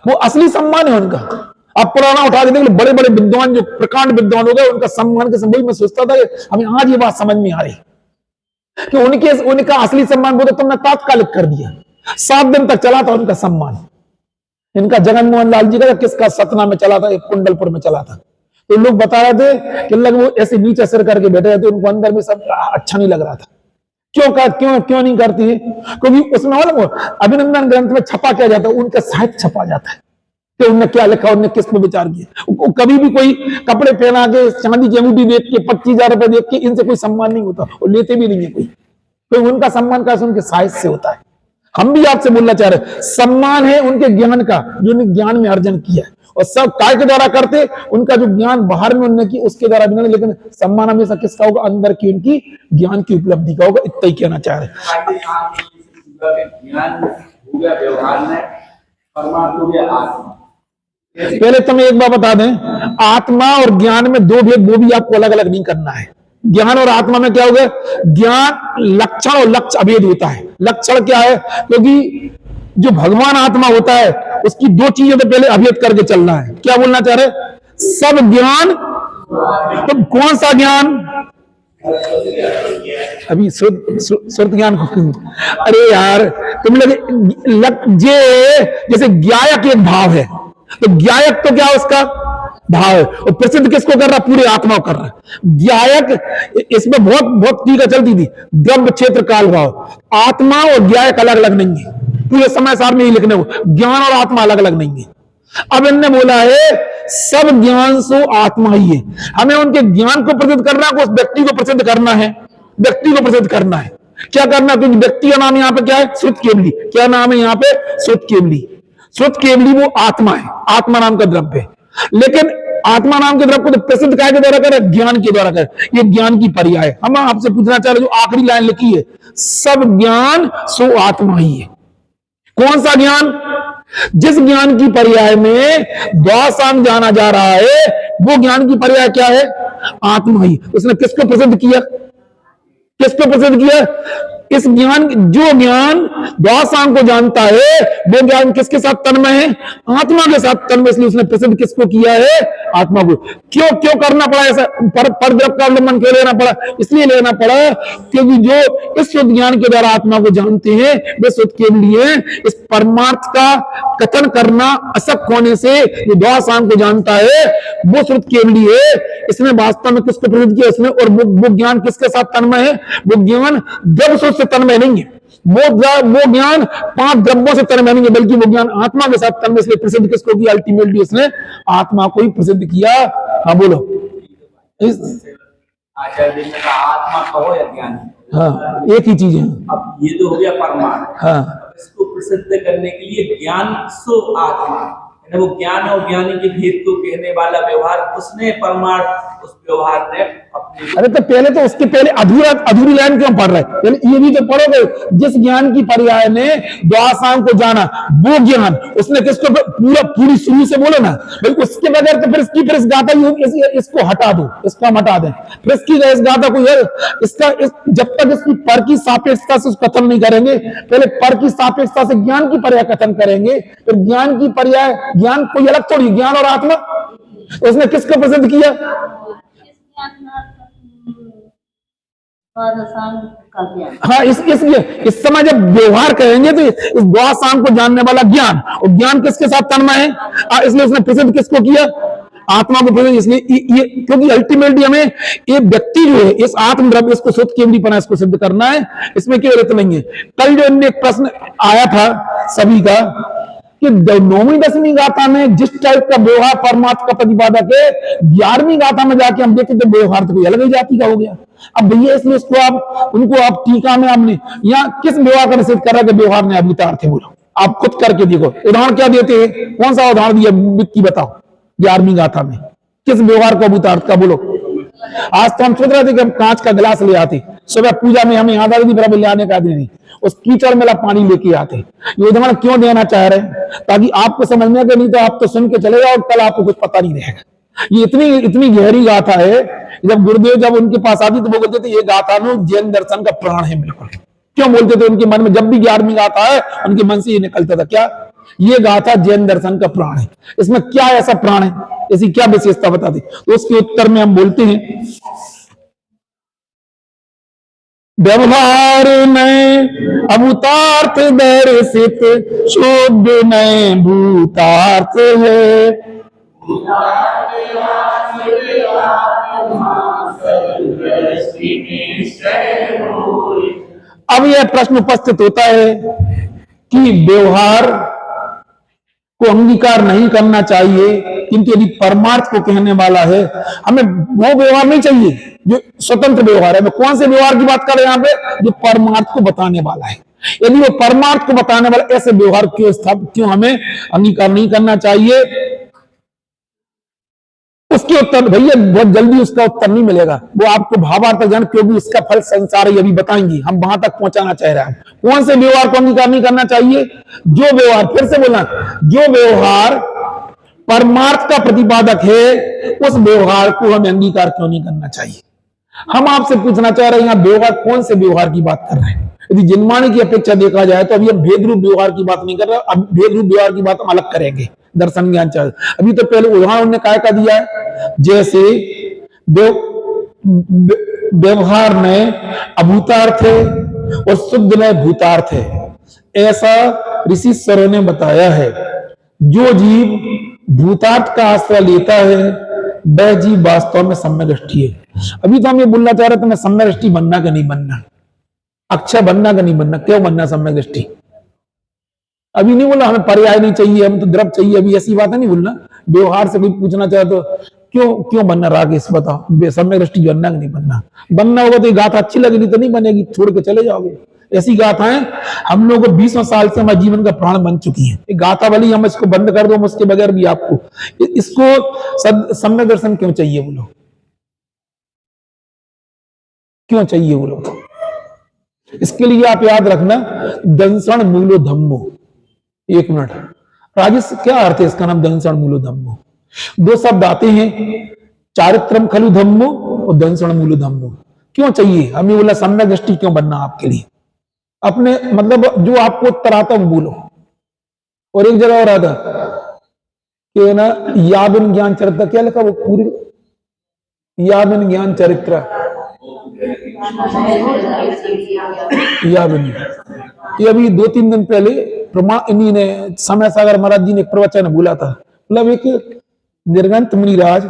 वो असली सम्मान है उनका। अब पुराना उठा के देख लो, बड़े बड़े विद्वान जो प्रकांड विद्वान हो गए, उनका सम्मान के संबंध में सोचता था, हमें आज ये बात समझ में आ रही कि उनका असली सम्मान वो तो तुमने तात्कालिक कर दिया। 7 दिन तक चला था उनका सम्मान। इनका जगन मोहन लाल जी का किसका सतना में चला था, एक कुंडलपुर में चला था। तो लोग बता रहे थे कि वो ऐसे नीचे सिर करके बैठे रहते, उनको अंदर में सब अच्छा नहीं लग रहा था। क्यों नहीं करती है? क्योंकि उसमें अभिनंदन ग्रंथ में छपा क्या जाता है? उनका साहित्य छपा जाता है कि उनने क्या लिखा, उनने किस पर विचार किया। कभी भी कोई कपड़े पहना के, चांदी की अंगूठी देख के, 25,000 रुपए देख के इनसे कोई सम्मान नहीं होता, और लेते भी नहीं है कोई। उनका सम्मान का उनके साहित्य से होता है। हम भी आपसे बोलना चाह रहे, सम्मान है उनके ज्ञान का, जो उन्हें ज्ञान में अर्जन किया है, और सब काय के द्वारा करते, उनका जो ज्ञान बाहर में उन्होंने की उसके द्वारा भी नहीं। लेकिन सम्मान हमेशा किसका होगा? अंदर की उनकी ज्ञान की उपलब्धि का होगा। इतना ही कहना चाह रहे। पहले तो मैं एक बार बता दें, आत्मा और ज्ञान में 2 भेद, वो भी आपको अलग अलग नहीं करना है। ज्ञान और आत्मा में क्या होगा? ज्ञान लक्षण और लक्ष्य अभेद होता है। लक्षण क्या है? क्योंकि जो भगवान आत्मा होता है उसकी 2 चीजें तो पहले अभेद करके चलना है। क्या बोलना चाह रहे? सब ज्ञान। तो कौन सा ज्ञान? अभी श्रुत ज्ञान को, अरे यार तुम लोग जैसे ज्ञायक एक भाव है, तो ज्ञायक तो क्या उसका भाव है, और प्रसिद्ध किसको कर रहा? पूरे आत्मा को कर रहा है। ज्ञायक इसमें बहुत टीका चलती थी, द्रव्य क्षेत्र काल भाव। आत्मा और ज्ञायक अलग अलग नहीं है, पूरे समय सार में ही लिखने को, ज्ञान और आत्मा अलग अलग नहीं है। अब इनने बोला है सब ज्ञान सो आत्मा ही है। हमें उनके ज्ञान को प्रसिद्ध करना है, उस व्यक्ति को प्रसिद्ध करना है, व्यक्ति को प्रसिद्ध करना है। क्या करना? क्योंकि व्यक्ति का नाम यहाँ पे क्या है? श्रुत केवली। क्या नाम है यहाँ पे? श्रुत केवली। श्रुत केवली वो आत्मा है, आत्मा नाम का द्रव्य है। लेकिन आत्मा नाम के द्रव्य को तो प्रसिद्ध काय के द्वारा करे? ज्ञान के द्वारा करे। ये ज्ञान की पर्याय है। हम आपसे पूछना चाह रहे, जो आखिरी लाइन लिखी है, सब ज्ञान सो आत्मा ही है। कौन सा ज्ञान? जिस ज्ञान की पर्याय में द्वासांग जाना जा रहा है, वो ज्ञान की पर्याय क्या है? आत्मा ही। उसने किसको प्रसिद्ध किया? किसको प्रसिद्ध किया? इस ज्ञान, जो ज्ञान द्वासांग को जानता है, वो ज्ञान किसके साथ तन्मय है? आत्मा के साथ तन्मय। इसलिए उसने प्रसिद्ध किसको किया है? आत्मा को। क्यों करना पड़ा ऐसा? परद्रव्य का अवलंबन क्यों लेना पड़ा? इसलिए लेना पड़ा क्योंकि जो इस शुद्ध ज्ञान के द्वारा आत्मा को जानते हैं, वे शुद्ध के लिए इस परमार्थ का कथन करना असक्त होने से जो द्वासांग को जानता है, वो शुद्ध के लिए इसने वास्तव में किसको प्रसिद्ध किया? इसने। और वो ज्ञान किसके साथ तन्मय है? वो ज्ञान द्रव्य से तन्मय नहीं है, वो ज्ञान 5 द्रव्यों से तन्मय नहीं है, बल्कि वो ज्ञान आत्मा के साथ तन्मय। इसलिए प्रसिद्ध किसको किया? अल्टीमेटली उसने आत्मा को ही प्रसिद्ध किया। हाँ बोलो। आचार्य देव ने कहा आत्मा कहो या ज्ञान। हाँ, एक ही चीज है। अब ये तो हो गया परमार्थ। हाँ, अब इसको प्रसिद्ध करने के लिए ज्ञान सो आत्मा, यानी वो ज्ञान और ज्ञानी के भेद को कहने वाला व्यवहार, उसने परमार्थ, उस व्यवहार ने अपने। अरे तो पहले तो उसके पहले अधूरी लाइन क्यों पढ़ रहे हैं? पहले ये भी तो पढ़ोगे, जिस ज्ञान की पर्याय ने द्वासाम को जाना, वो ज्ञान उसने किसको पूरी शुरू से बोलो ना भाई, उसके बगैर तो फिर इस गाथा इसको हटा दो, इसका हटा दें, फिर इस गाथा को जब तक इसकी पर की सापेक्षता से कथन नहीं करेंगे, पहले पर की सापेक्षता से ज्ञान की पर्याय कथन करेंगे, फिर ज्ञान की पर्याय, ज्ञान कोई अलग थोड़ी, ज्ञान और आत्मा। उसने किसको प्रसिद्ध किया? हाँ, इस समय जब व्यवहार करेंगे तो इस द्वासाम को जानने वाला ज्ञान, और ज्ञान किसके साथ तन्मय है, इसलिए उसने प्रसिद्ध किसको किया? आत्मा को प्रसिद्ध। इसलिए ये क्योंकि अल्टीमेटली हमें ये व्यक्ति जो है, इस आत्म द्रव्य, इसको शुद्ध केंद्रीपना, इसको सिद्ध करना है, इसमें केवल इतना नहीं है। कल जो इनने एक प्रश्न आया था सभी का कि 9वीं 10वीं गाथा में जिस टाइप का व्यवहार परमात्मा का प्रतिपादक है, 11वीं गाथा में जाके हम देखें तो व्यवहार तो कोई अलग ही जाति का हो गया। अब भैया इसलिए उसको आप टीका में आपने यहाँ किस व्यवहार का निषेध कर रहा है कि व्यवहार ने अभूतार्थ है? बोलो, आप खुद करके देखो, उदाहरण क्या देते हैं, कौन सा उदाहरण दिया विक्की बताओ 11वीं गाथा में, किस व्यवहार को अभूतार्थ का? बोलो। आज तो हम सोच रहे थे कि हम कांच का गिलास ले आते, सुबह पूजा में हमें याद आ रही थी, बराबर ले आने का आदमी नहीं, उस कीचड़ में पानी लेके आते। ये उदाहरण क्यों देना चाह रहे हैं? ताकि आपको समझ में आए, नहीं तो आप तो सुन के चले जाओ, कल आपको कुछ पता नहीं रहेगा। ये इतनी गहरी गाथा है। जब गुरुदेव जब उनके पास आती तो वो बोलते थे ये गाथा नो जैन दर्शन का प्राण है। बिल्कुल क्यों बोलते थे? उनके मन में जब भी 11वीं गाथा है, उनके मन से ये निकलता था, क्या ये गाथा जैन दर्शन का प्राण है। इसमें क्या ऐसा प्राण है, ऐसी क्या विशेषता बता दी? तो उसके उत्तर में हम बोलते हैं, व्यवहार में अभूतार्थ दर्शित, शुद्ध में भूतार्थ है। अब यह प्रश्न उपस्थित होता है कि व्यवहार को अंगीकार नहीं करना चाहिए, किंतु यदि परमार्थ को कहने वाला है, हमें वो व्यवहार नहीं चाहिए जो स्वतंत्र व्यवहार है। मैं कौन से व्यवहार की बात कर रहे हैं यहाँ पे? जो परमार्थ को बताने वाला है। यदि वो परमार्थ को बताने वाला ऐसे व्यवहार क्यों हमें अंगीकार नहीं करना चाहिए? उसके उत्तर भैया बहुत जल्दी उसका उत्तर नहीं मिलेगा, वो आपको भावार्थ जान, क्योंकि उसका फल संसार है, अभी बताएंगे, हम वहां तक पहुंचाना चाह रहे हैं। कौन से व्यवहार को अंगीकार नहीं करना चाहिए? जो व्यवहार, फिर से बोलना, जो व्यवहार परमार्थ का प्रतिपादक है, उस व्यवहार को हमें अंगीकार क्यों नहीं करना चाहिए? हम आपसे पूछना चाह रहे हैं, यहाँ व्यवहार कौन से व्यवहार की बात कर रहे हैं? यदि जिन्मानी की अपेक्षा देखा जाए तो अभी हम भेद रूप व्यवहार की बात नहीं कर रहे, अब भेद रूप व्यवहार की बात हम अलग करेंगे, दर्शन ज्ञान चाहे। अभी तो पहले उदाहरण उन्होंने काय का दिया है, जैसे व्यवहार में अभूतार्थ है और शुद्ध में भूतार्थ है, ऐसा ऋषि स्वरों ने बताया है। जो जीव भूतार्थ का आश्रय लेता है वह जीव वास्तव में सम्यक दृष्टि है। अभी तो हम ये बोलना चाह रहे थे, मैं सम्यक दृष्टि बनना का नहीं बनना, अक्षय बनना का नहीं बनना। क्यों बनना सम्यक दृष्टि? अभी नहीं बोला हमें पर्याय नहीं चाहिए, हम तो द्रव चाहिए, अभी ऐसी बात है नहीं बोलना। व्यवहार से कोई पूछना चाहे तो क्यों बनना, राकेश बताओ, सम्यक दृष्टि बनना कि नहीं बनना? बनना होगा तो ये गाथा अच्छी लगेगी तो नहीं बनेगी, छोड़ के चले जाओगे। ऐसी गाथाएं हम लोगों को 20 साल से हमारे जीवन का प्राण बन चुकी है। गाथा वाली हम इसको बंद कर दो, हम उसके बगैर भी आपको इसको सम्यक दर्शन क्यों चाहिए बोलो? क्यों चाहिए बोलो? इसके लिए आप याद रखना, दंसण मूलो धम्मो। एक मिनट, राजेश क्या अर्थ है इसका नाम दंसण मूलो धम्मो? दो शब्द आते हैं, चारित्रम खलु धम्मो और दंसण मूलो धम्मो। क्यों चाहिए हमें बोला सम्यक दृष्टि क्यों बनना आपके लिए? अपने मतलब जो आपको उत्तर आता वो बोलो। और एक जगह और आता कि ना, याबिन ज्ञान चरित्र, क्या लिखा वो पूरी, याबिन ज्ञान चरित्र, याबिन। ये अभी 2-3 दिन पहले इन्हीं ने समय सागर महाराज जी ने एक प्रवचन बोला था, मतलब एक निर्गंत मुनिराज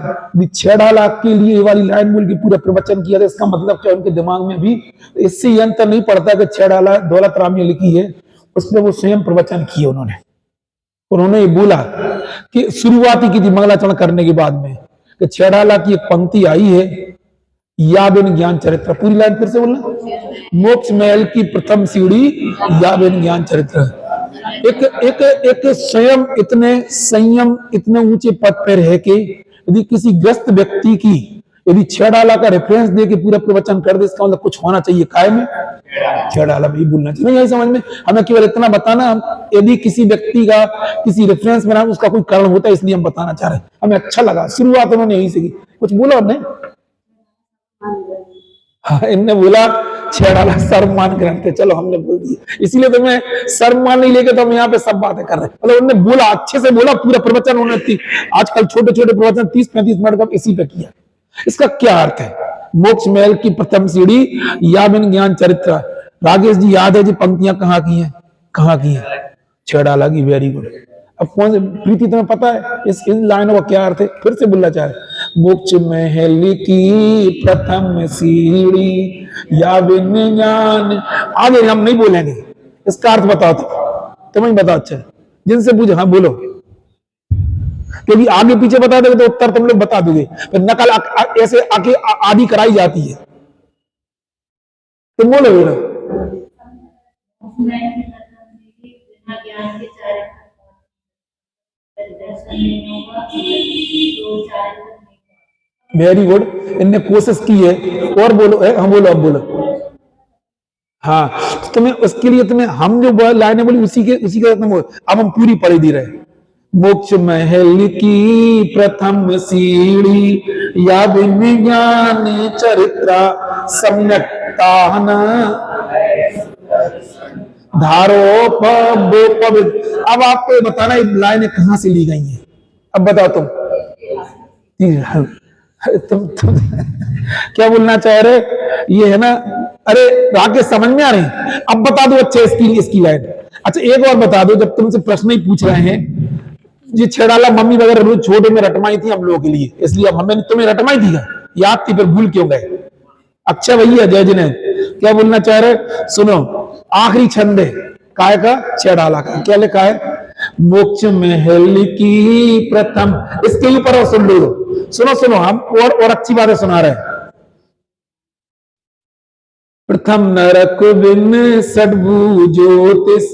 6 लाख के लिए ये वाली लाइन बोल के पूरा प्रवचन किया था। इसका मतलब क्या उनके दिमाग में भी इससे ये अंतर नहीं पड़ता कि 6 लाख दौलत राम ने लिखी है, उसमें वो स्वयं प्रवचन किए उन्होंने ये बोला कि शुरुआती की थी मंगलाचरण करने के बाद में कि 6 लाख की एक पंक्ति आई है या बिन ज्ञान चरित्र। पूरी लाइन फिर से बोलना। मोक्ष महल की प्रथम सीढ़ी या बिन ज्ञान चरित्र। एक एक एक स्वयं इतने संयम, इतने ऊंचे पद पर रह के यदि किसी ग्रस्त व्यक्ति की यदि छेड़ाला का रेफरेंस दे के पूरा प्रवचन कर दे, इसका मतलब कुछ होना चाहिए। काय में छेड़ाला भी बोलना चाहिए, नहीं समझ में। हमें केवल इतना बताना, हम यदि किसी व्यक्ति का किसी रेफरेंस बना उसका कोई कारण होता है, इसलिए हम बताना चाह रहे हैं। हमें अच्छा लगा, शुरुआत उन्होंने यही से की। कुछ बोला उन्होंने? हाँ, इनने बोला छेड़ाला सर्वमान ग्रंथ है। चलो हमने बोल दिया, इसीलिए तो मैं सर्वमान नहीं लेके तो हम यहाँ पे सब बातें कर रहे हैं। मतलब उन्होंने बोला, अच्छे से बोला, पूरा प्रवचन उन्होंने आजकल छोटे छोटे प्रवचन 30-35 मिनट का इसी पे किया। इसका क्या अर्थ है? मोक्ष महल की प्रथम सीढ़ी या बिन ज्ञान चरित्र। राकेश जी याद है जी पंक्तियां कहाँ की हैं? कहाँ की हैं? छेड़ाला की। Very good. अब कौन से प्रीति तुम्हें पता है इस लाइनों का क्या अर्थ है? फिर से बोलना चाह रहे। मोक्ष महल की प्रथम सीढ़ी या बिन ज्ञान। आगे हम नहीं बोलेंगे, इसका अर्थ बताओ तुम्हें बताओ। अच्छा, जिनसे पूछो, हाँ बोलो, क्योंकि आगे पीछे बता दोगे तो उत्तर तुम लोग बता दोगे, फिर नकल ऐसे आके आदि कराई जाती है। तुम बोलो बोलो। वेरी गुड, इनने कोशिश की है। और बोलो, हम बोलो, अब बोलो। हाँ, तुम्हें उसके लिए तुम्हें हम जो लाइनें बोली उसी के अब हम पूरी पढ़ी दे रहे। मोक्ष महल की प्रथम सीढ़ी या बिन ज्ञान चरित्र सम्यक तान धारो पवित्र। अब आपको ये बताना ये लाइनें कहां से ली गई हैं? अब बताओ तुम क्या बोलना चाह रहे? ये है ना, अरे राकेश समझ में आ रहे हैं? अब बता दो अच्छे इसकी लाइन। अच्छा एक और बता दो, जब तुमसे प्रश्न ही पूछ रहे हैं, ये छेड़ाला मम्मी वगैरह रोज छोटे में रटवाई थी हम लोगों के लिए, इसलिए अब हमें तुम्हें रटवाई थी क्या? याद थी, फिर भूल क्यों गए? अच्छा भैया जय जिने क्या बोलना चाह रहे? सुनो, आखिरी छंद है काय का? छेड़ाला का। क्या लिखा है? मोक्ष महल की प्रथम। इसके ऊपर और सुन लो, सुनो हम और अच्छी बातें सुना रहे हैं। प्रथम नरक बिन सडभु ज्योतिष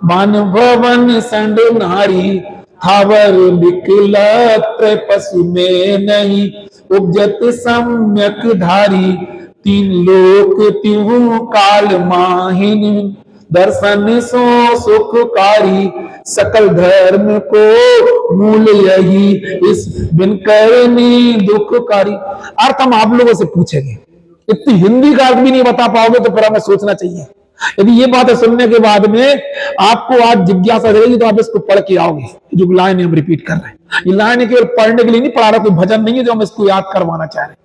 मान भवन संड नारी थावर विकलत्र पशु में नहीं उपजत सम्यक धारी तीन लोक तिहु काल माहिन दर्शन सो सुखकारी सकल धर्म को मूल यही इस बिन करनी दुखकारी। अर्थ हम आप लोगों से पूछेंगे, इतनी हिंदी का अर्थ भी नहीं बता पाओगे तो फिर हमें सोचना चाहिए। यदि ये बातें सुनने के बाद में आपको आज जिज्ञासा रहेगी तो आप इसको पढ़ के आओगे। जो लाइन हम रिपीट कर रहे हैं, ये लाइन केवल पढ़ने के लिए नहीं पढ़ा रहा, कोई भजन नहीं है जो हम इसको याद करवाना चाह रहे हैं।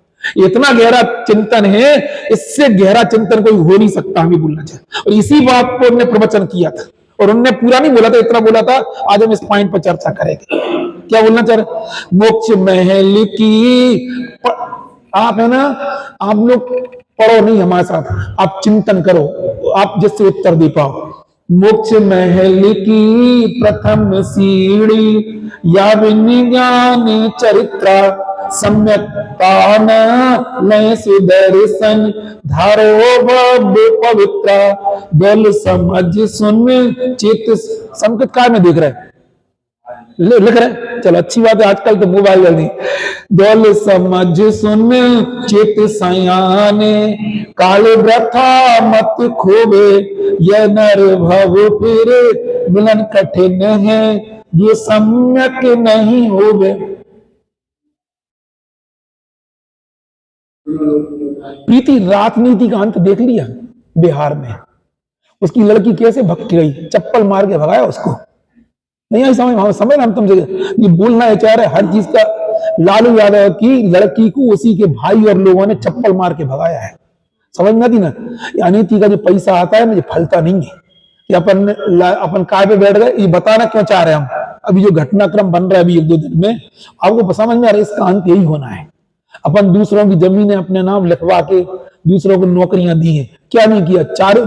इतना गहरा चिंतन है, इससे गहरा चिंतन कोई हो नहीं सकता, हम ये बोलना चाहते। और इसी बात को उन्होंने प्रवचन किया था, और उन्होंने पूरा नहीं बोला था, इतना बोला था। आज हम इस पॉइंट पर चर्चा करेंगे। क्या बोलना चाह रहे? मोक्ष महल की आप है ना, आप लोग पढ़ो नहीं हमारे साथ, आप चिंतन करो, आप जिससे उत्तर दे पाओ। मोक्ष महल की प्रथम सीढ़ी या बिन ज्ञान चरित्र सम्यक तान लय सुदर्शन धारो पवित्र बल समझ सुन चित। संकेत काय में देख रहे हैं? लिख रहे? चलो अच्छी बात है, आजकल तो मोबाइल जल्दी। दौल समझ सुन चित सयाने काल व्रथा मत खोवे यह नर भव फिर मिलन कठिन है ये सम्यक नहीं होवे। प्रीति राजनीति का अंत देख लिया बिहार में, उसकी लड़की कैसे भग गई, चप्पल मार के भगाया उसको। नहीं आई समझ हम तुमसे ये बोलना है चाह रहे हर चीज का। लालू यादव की लड़की को उसी के भाई और लोगों ने चप्पल मार के भगाया है। समझ में आती ना? अनिति का जो पैसा आता है मुझे फलता नहीं है कि अपन काय पे बैठ गए। ये बताना क्यों चाह रहे हैं हम? अभी जो घटनाक्रम बन रहा है अभी 1-2 दिन में, आपको समझ में आ रहा है इसका अंत यही होना है। अपन दूसरों की जमीनें अपने नाम लिखवा के दूसरों को नौकरियां दी हैं, क्या नहीं किया? चारों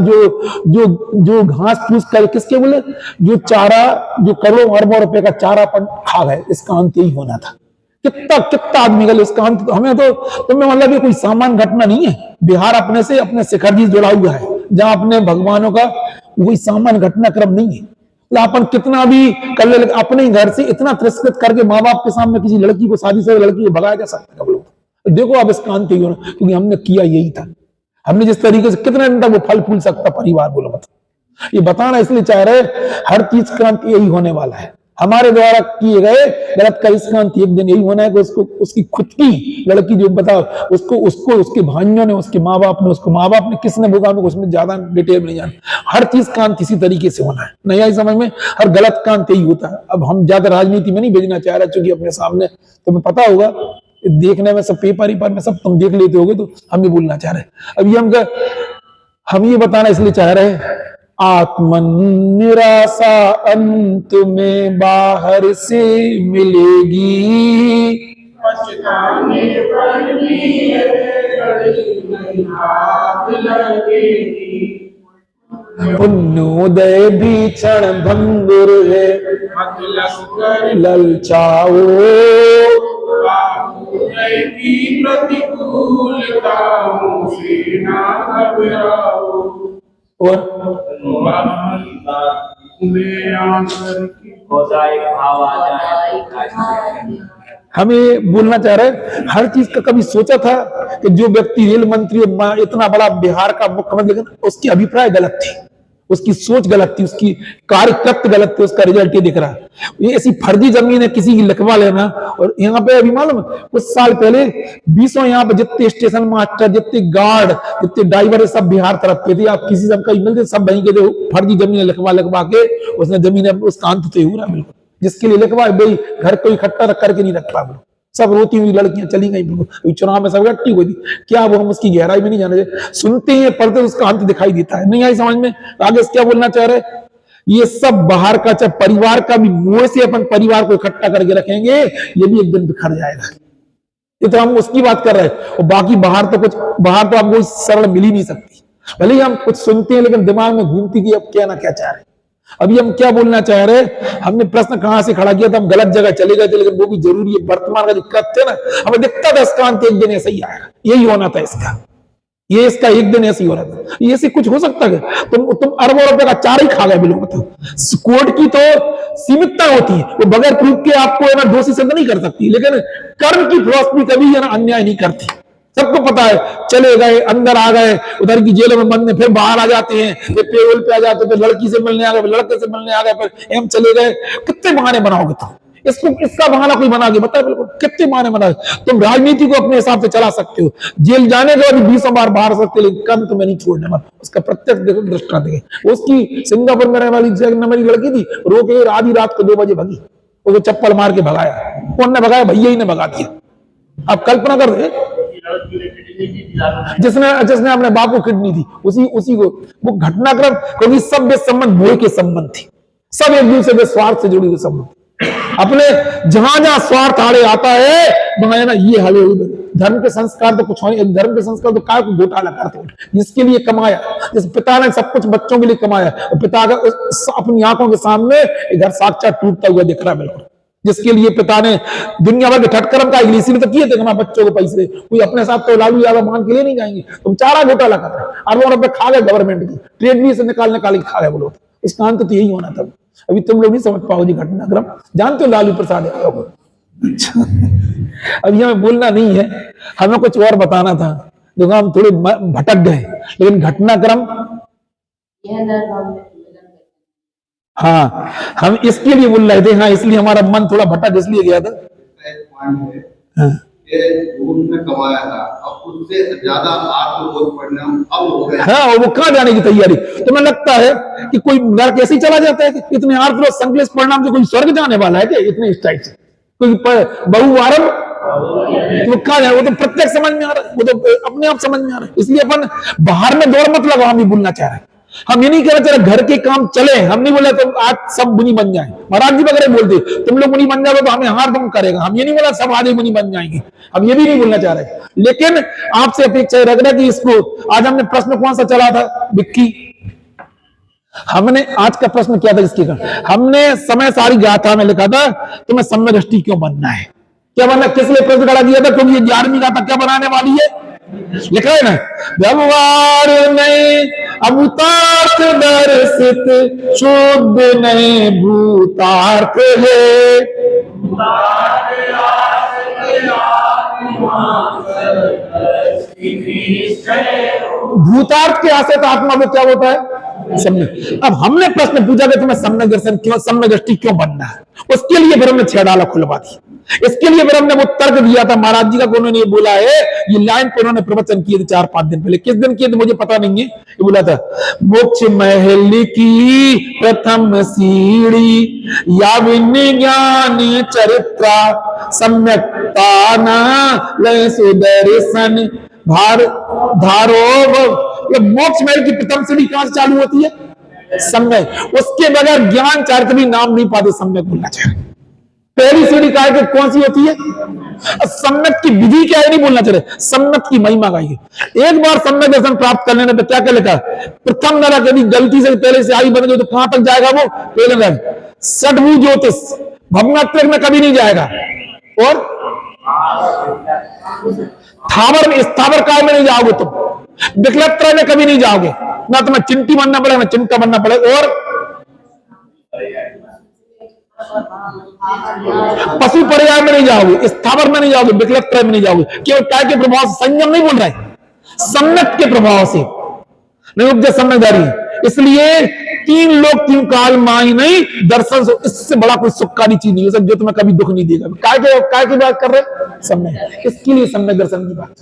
जो घास फूस कर किसके बोले, जो चारा, जो करोड़ों अरबों रुपए का चारा अपन खा गए, इसका अंत यही होना था। कितना कितना आदमी गले उसका अंत। हमें तो तुम्हें मतलब ये कोई सामान्य घटना नहीं है। बिहार अपने से अपने शिखर जी जुड़ा हुआ है, जहां अपने भगवानों का कोई सामान्य घटनाक्रम नहीं है। तो अपन कितना भी कर ले, अपने ही घर से इतना तिरस्कृत करके माँ बाप के सामने किसी लड़की को, शादी से लड़की को भगाया जा सकता है लोग। देखो अब इसका अंत ही होना, क्योंकि हमने किया यही था। हमने जिस तरीके से कितने दिन तक वो फल फूल सकता परिवार, बोलो मतलब। ये बताना इसलिए चाह रहे, हर चीज का अंत यही होने वाला है। हमारे द्वारा किए गए गलत का इसका अंत एक दिन यही होना है कि उसको, उसकी खुद की लड़की जो बताओ, उसको उसके भाइयों ने, उसके माँ बाप ने, उसको माँ बाप ने किसने भोगा, उसमें ज्यादा डिटेल में नहीं जाना। हर चीज का अंत इसी तरीके से होना है, नहीं आई समझ में। हर गलत का अंत यही होता है। अब हम ज्यादा राजनीति में नहीं भेजना चाह रहे, चूंकि अपने सामने तुम्हें पता होगा, देखने में सब पेपर ही पर में सब तुम देख लेते होगे, तो हम भी बोलना चाह रहे। अब हम ये बताना इसलिए चाह रहे, आत्मन निराशा अंत में बाहर से मिलेगी, पछताने पर भी नहीं हाथ लगेगी। पुण्योदय भी क्षण भंगुर है, ललचाओ की प्रतिकूलताओं से ना घबराओ। और हमें बोलना चाह रहे, हर चीज का कभी सोचा था कि जो व्यक्ति रेल मंत्री इतना बड़ा बिहार का मुख्यमंत्री, लेकिन उसकी अभिप्राय गलत थी, उसकी सोच गलत थी, उसकी कार्यकृत गलत थी, उसका रिजल्ट ये दिख रहा है। ये ऐसी फर्जी जमीन है किसी की लिखवा लेना। और यहाँ पे अभी मालूम कुछ साल पहले 20 यहाँ पे जितने स्टेशन मास्टर, जितने गार्ड, जितने ड्राइवर, सब बिहार तरफ के थे। आप किसी से कहीं मिलते, सब वहीं के थे। फर्जी जमीन लिखवा के उसने जमीन, उसका अंत तो हो रहा बिल्कुल। जिसके लिए लिखवा भाई घर को इकट्ठा करके नहीं रखवा, बिल्कुल सब रोती हुई लड़कियां चली गई, बिल्कुल चुनाव में सब इकट्ठी हुई थी। क्या वो हम उसकी गहराई में नहीं जाने, सुनते हैं पढ़ते उसका अंत दिखाई देता है, नहीं आई समझ में। आगे क्या बोलना चाह रहे, ये सब बाहर का, चाहे परिवार का भी मुंह से अपन परिवार को इकट्ठा करके रखेंगे, ये भी एक दिन बिखर जाएगा। ये तो हम उसकी बात कर रहे हैं। और बाकी बाहर तो आपको सरल मिल ही नहीं सकती। भले ही हम कुछ सुनते हैं, लेकिन दिमाग में घूमती कि अब क्या ना क्या चाह रहे। अभी हम क्या बोलना चाह रहे, हमने प्रश्न कहां से खड़ा किया था, हम गलत जगह चले गए थे, लेकिन वो भी जरूरी है। वर्तमान का जो तथ्य है ना, हमें दिखता था इसका अंत एक दिन ऐसा ही आएगा, यही होना था इसका, ये इसका एक दिन ऐसे ही हो रहा था। ये से कुछ हो सकता है? तुम अरबों रुपए का चार ही खा गए बिल्कुल। तो कोर्ट की तो सीमितता होती है, वो बगैर प्रूफ के आपको है ना दोषी सिद्ध नहीं कर सकती, लेकिन कर्म की फिलॉसफी कभी है ना अन्याय नहीं करती। सबको पता है, चले गए, अंदर आ गए, उधर की जेलों में बंद, फिर बाहर आ जाते हैं, फिर पेरोल पे आ जाते हैं, फिर लड़की से मिलने आ गए, फिर लड़के से मिलने आ गए, फिर एम चले गए। कितने बहाने बनाओगे तुम? इसका बहाना कोई बना के बता, बिल्कुल कितने बहाने बना। तुम राजनीति को अपने हिसाब से चला सकते हो, जेल जाने के बाद 20 बार बाहर सकते, लेकिन कम तुम्हें नहीं छोड़ने वाला। उसका प्रत्यक्ष देखो, दृष्टांत देखे। उसकी सिंगापुर में रहने वाली मेरी लड़की थी, रोके आधी रात को 2 बजे भगी, उसको चप्पल मार के भगाया। कौन ने भगाया? भैया ही ने भगा दिया। आप कल्पना कर दे, जिसने अपने बाप को किडनी दी, उसी को वो घटनाक्रम, क्योंकि सब संबंध मोह के संबंध थे, सब एक दूसरे के स्वार्थ से जुड़े हुए संबंध। अपने जहां स्वार्थ आड़े आता है, वहां है ना ये हले उधर। धर्म के संस्कार तो कुछ नहीं, धर्म के संस्कार तो काय को घोटाला करते हैं, जिसके लिए कमाया, जिस पिता ने सब कुछ बच्चों के लिए कमाया, और पिता का अपनी आंखों के सामने घर साक्षात टूटता हुआ दिख रहा है बिल्कुल, जिसके लिए पिता ने दुनिया भर के ठटकरम का इसीलिए तो किए थे हमारे बच्चों को पैसे। कोई अपने साथ तो लालू यादव मान के लिए नहीं जाएंगे। तुम चारा घोटाला कर रहे, अरबों रुपए खा गए गवर्नमेंट की, ट्रेड भी से निकाल के खा गए बोलो। इसका अंत तो यही होना था। अभी तुम लोग नहीं समझ पाओगे घटनाक्रम, जानते हो लालू प्रसाद यादव को। अच्छा, अभी हमें बोलना नहीं है, हमें कुछ और बताना था, देखो हम थोड़े भटक गए, लेकिन घटनाक्रम हाँ हम इसके लिए बोल रहे थे। हाँ, इसलिए हमारा मन थोड़ा भटक इसलिए गया था। हाँ। कमाया था, अब उससे ज्यादा आत्मबोध परिणाम अब हो गए। हाँ, वो कहाँ जाने की तैयारी? तुम्हें लगता है कि कोई नरक ऐसे ही चला जाता है कि इतने आर्थ संकलेश परिणाम से कोई स्वर्ग जाने वाला है क्या? इतने स्टाइल से कोई बहुवारम तो कहा जाए, वो तो प्रत्यक्ष समझ में आ रहा है, वो तो अपने आप समझ में आ रहा है। इसलिए अपन बाहर में दौड़ मत लगाओ, हम भी बोलना चाह रहे हैं। हम ये नहीं कह रहे घर के काम चले, हम नहीं बोले तुम आज सब मुनि बन जाए। महाराज जी वगैरह बोलते तुम लोग मुनि बन जाओगे तो हमें हार दम करेगा। हम ये नहीं बोला सब आधे मुनि बन जाएंगे, हम ये भी नहीं बोलना चाह रहे। लेकिन आपसे अपेक्षा रख रहे कि इसको, आज हमने प्रश्न कौन सा चला था विक्की? हमने आज का प्रश्न किया था इसके का, हमने समय सारी गाथा में लिखा था तुम्हें सम्यक दृष्टि क्यों बनना है। क्या बनना, किस लिए प्रश्न खड़ा किया था? क्योंकि ये 11वीं गाथा क्या बनाने वाली है, लिखा है ना, व्यवहार नहीं अभूतार्थ दर्शित शुद्ध नहीं भूतार्थ है। भूतार्थ के आश्रित आत्मा में क्या होता है, सम्यक। अब हमने प्रश्न पूछा कि तुम्हें सम्यक दर्शन क्यों, सम्यक दृष्टि क्यों बनना है, उसके लिए फिर हमने 6 डाला खुलवा दी। इसके लिए फिर हमने वो तर्क दिया था महाराज जी का, उन्होंने ये बोला है, ये लाइन पर उन्होंने प्रवचन किए थे 4-5 दिन पहले, किस दिन किए थे मुझे पता नहीं है, ये बोला था, मोक्ष महल की प्रथम सीढ़ी या विज्ञान चरित्रा सम्यकता न लय सुदर्शन भार धारो। ये मोक्ष महल की प्रथम सीढ़ी कहां से चालू होती है, सम्यक। उसके बगैर ज्ञान चरित्र भी नाम नहीं पाते, सम्यक बोलना चाहिए। पहली सीढ़ी का है कौन सी होती है, सम्यक की विधि क्या है नहीं बोलना चाहिए, सम्यक की महिमा का है। एक बार सम्यक दर्शन प्राप्त कर लेने पे क्या क्या लिखा, प्रथम नरक, यदि गलती से पहले से आई बन गई तो कहां तक जाएगा वो, पहले नरक। सठभू ज्योतिष भवनात्रक में कभी नहीं जाएगा, और थावर में, स्थावर काल में नहीं जाओगे तुम, विकलत्रय में कभी नहीं जाओगे, ना तुम्हें चिंटी बनना पड़ेगा ना चिंता बनना पड़ेगा, और पशु पर्याय में नहीं जाओगे, स्थावर में नहीं जाओगे, विकलत्रय में नहीं जाओगे। केवल काय के प्रभाव से, संयम नहीं बोल रहे, सम्यक के प्रभाव से नहीं उपजे सम्यकदारी। इसलिए 3 लोग 3 काल माई नहीं दर्शन से, इससे बड़ा कोई सुखकारी चीज नहीं हो सकती जो तुम्हें कभी दुख नहीं देगा। काय की बात कर रहे, सम्यक, इसके लिए सम्यक दर्शन की बात।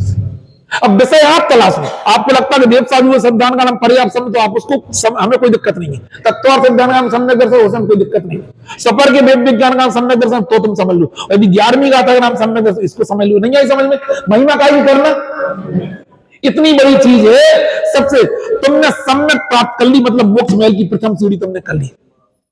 अब विषय आप तलाश में, आपको लगता है कि देव साधु सिद्धांत का नाम पर्याप्त समय, तो आप उसको हमें कोई दिक्कत नहीं है। तत्व सिद्धांत का नाम सम्यक दर्शन, उसमें कोई दिक्कत नहीं है। सफर के वेद विज्ञान का नाम सम्यक दर्शन, तो तुम समझ लो। यदि 11वीं गाथा का नाम सम्यक दर्शन, इसको समझ लो। नहीं आई समझ में, महिमा का ही करना इतनी बड़ी चीज है। सबसे तुमने सम्यक प्राप्त कर ली, मतलब मोक्ष महल की प्रथम सीढ़ी तुमने कर ली।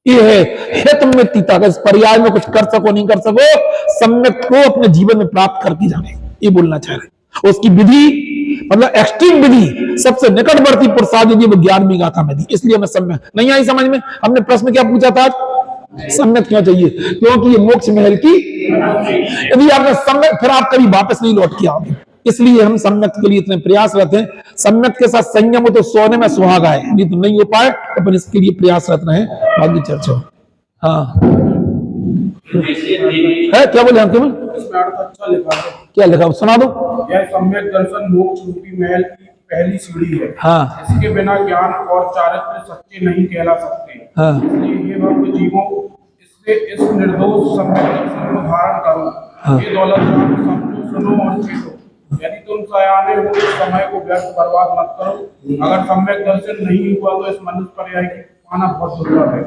ये है तुम में तीता का, इस पर्याय में कुछ कर सको नहीं कर सको, सम्यक को अपने जीवन में प्राप्त करके जाने, ये बोलना चाह रहे। उसकी विधि मतलब एक्सट्रीम विधि, सबसे निकटवर्ती प्रसाद यदि वो 11वीं गाथा में दी, इसलिए हमें सम्यक। नहीं आई समझ में, हमने प्रश्न क्या पूछा था आज, सम्यक क्यों चाहिए, क्योंकि ये मोक्ष महल की, यदि आपने सम्यक, फिर आप कभी वापस नहीं लौट के आओगे। इसलिए हम सम्यक के लिए इतने प्रयासरत हैं। सम्यक के साथ संयम हो तो सोने में सुहागा है, यदि तो नहीं हो पाए तो अपन इसके लिए प्रयासरत रहे। बाकी चर्चा हाँ है, क्या बोले हम, अच्छा लिखा है, क्या लिखा सुना दो। यह सम्यक दर्शन मोक्ष रूपी महल की पहली सीढ़ी है। हाँ, इसके बिना ज्ञान और चारित्र सच्चे नहीं कहला सकते। हाँ, इसलिए हे भक्त जीवों, इससे इस निर्दोष सम्यक दर्शन को धारण करो। हाँ। ये दौलत समझो, सुनो और चेतो। यदि तुम सयाने हो इस समय को व्यर्थ बर्बाद मत करो। अगर सम्यक दर्शन नहीं हुआ तो इस मनुष्य पर्याय की पाना बहुत दुर्लभ है।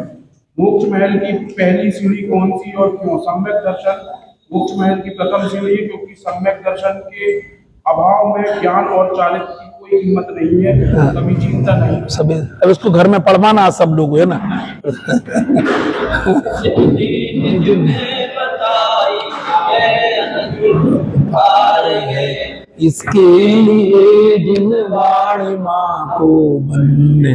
मोक्ष महल की पहली सीढ़ी कौन सी और क्यों? सम्यक दर्शन मोक्ष महल की प्रथम सीढ़ी, क्योंकि सम्यक दर्शन के अभाव में ज्ञान और चारित्र की कोई कीमत नहीं है, कभी चिंता नहीं। सभी अब इसको घर में पढ़वाना सब लोग है ना। इसके लिए जिन वाणी माँ को बनने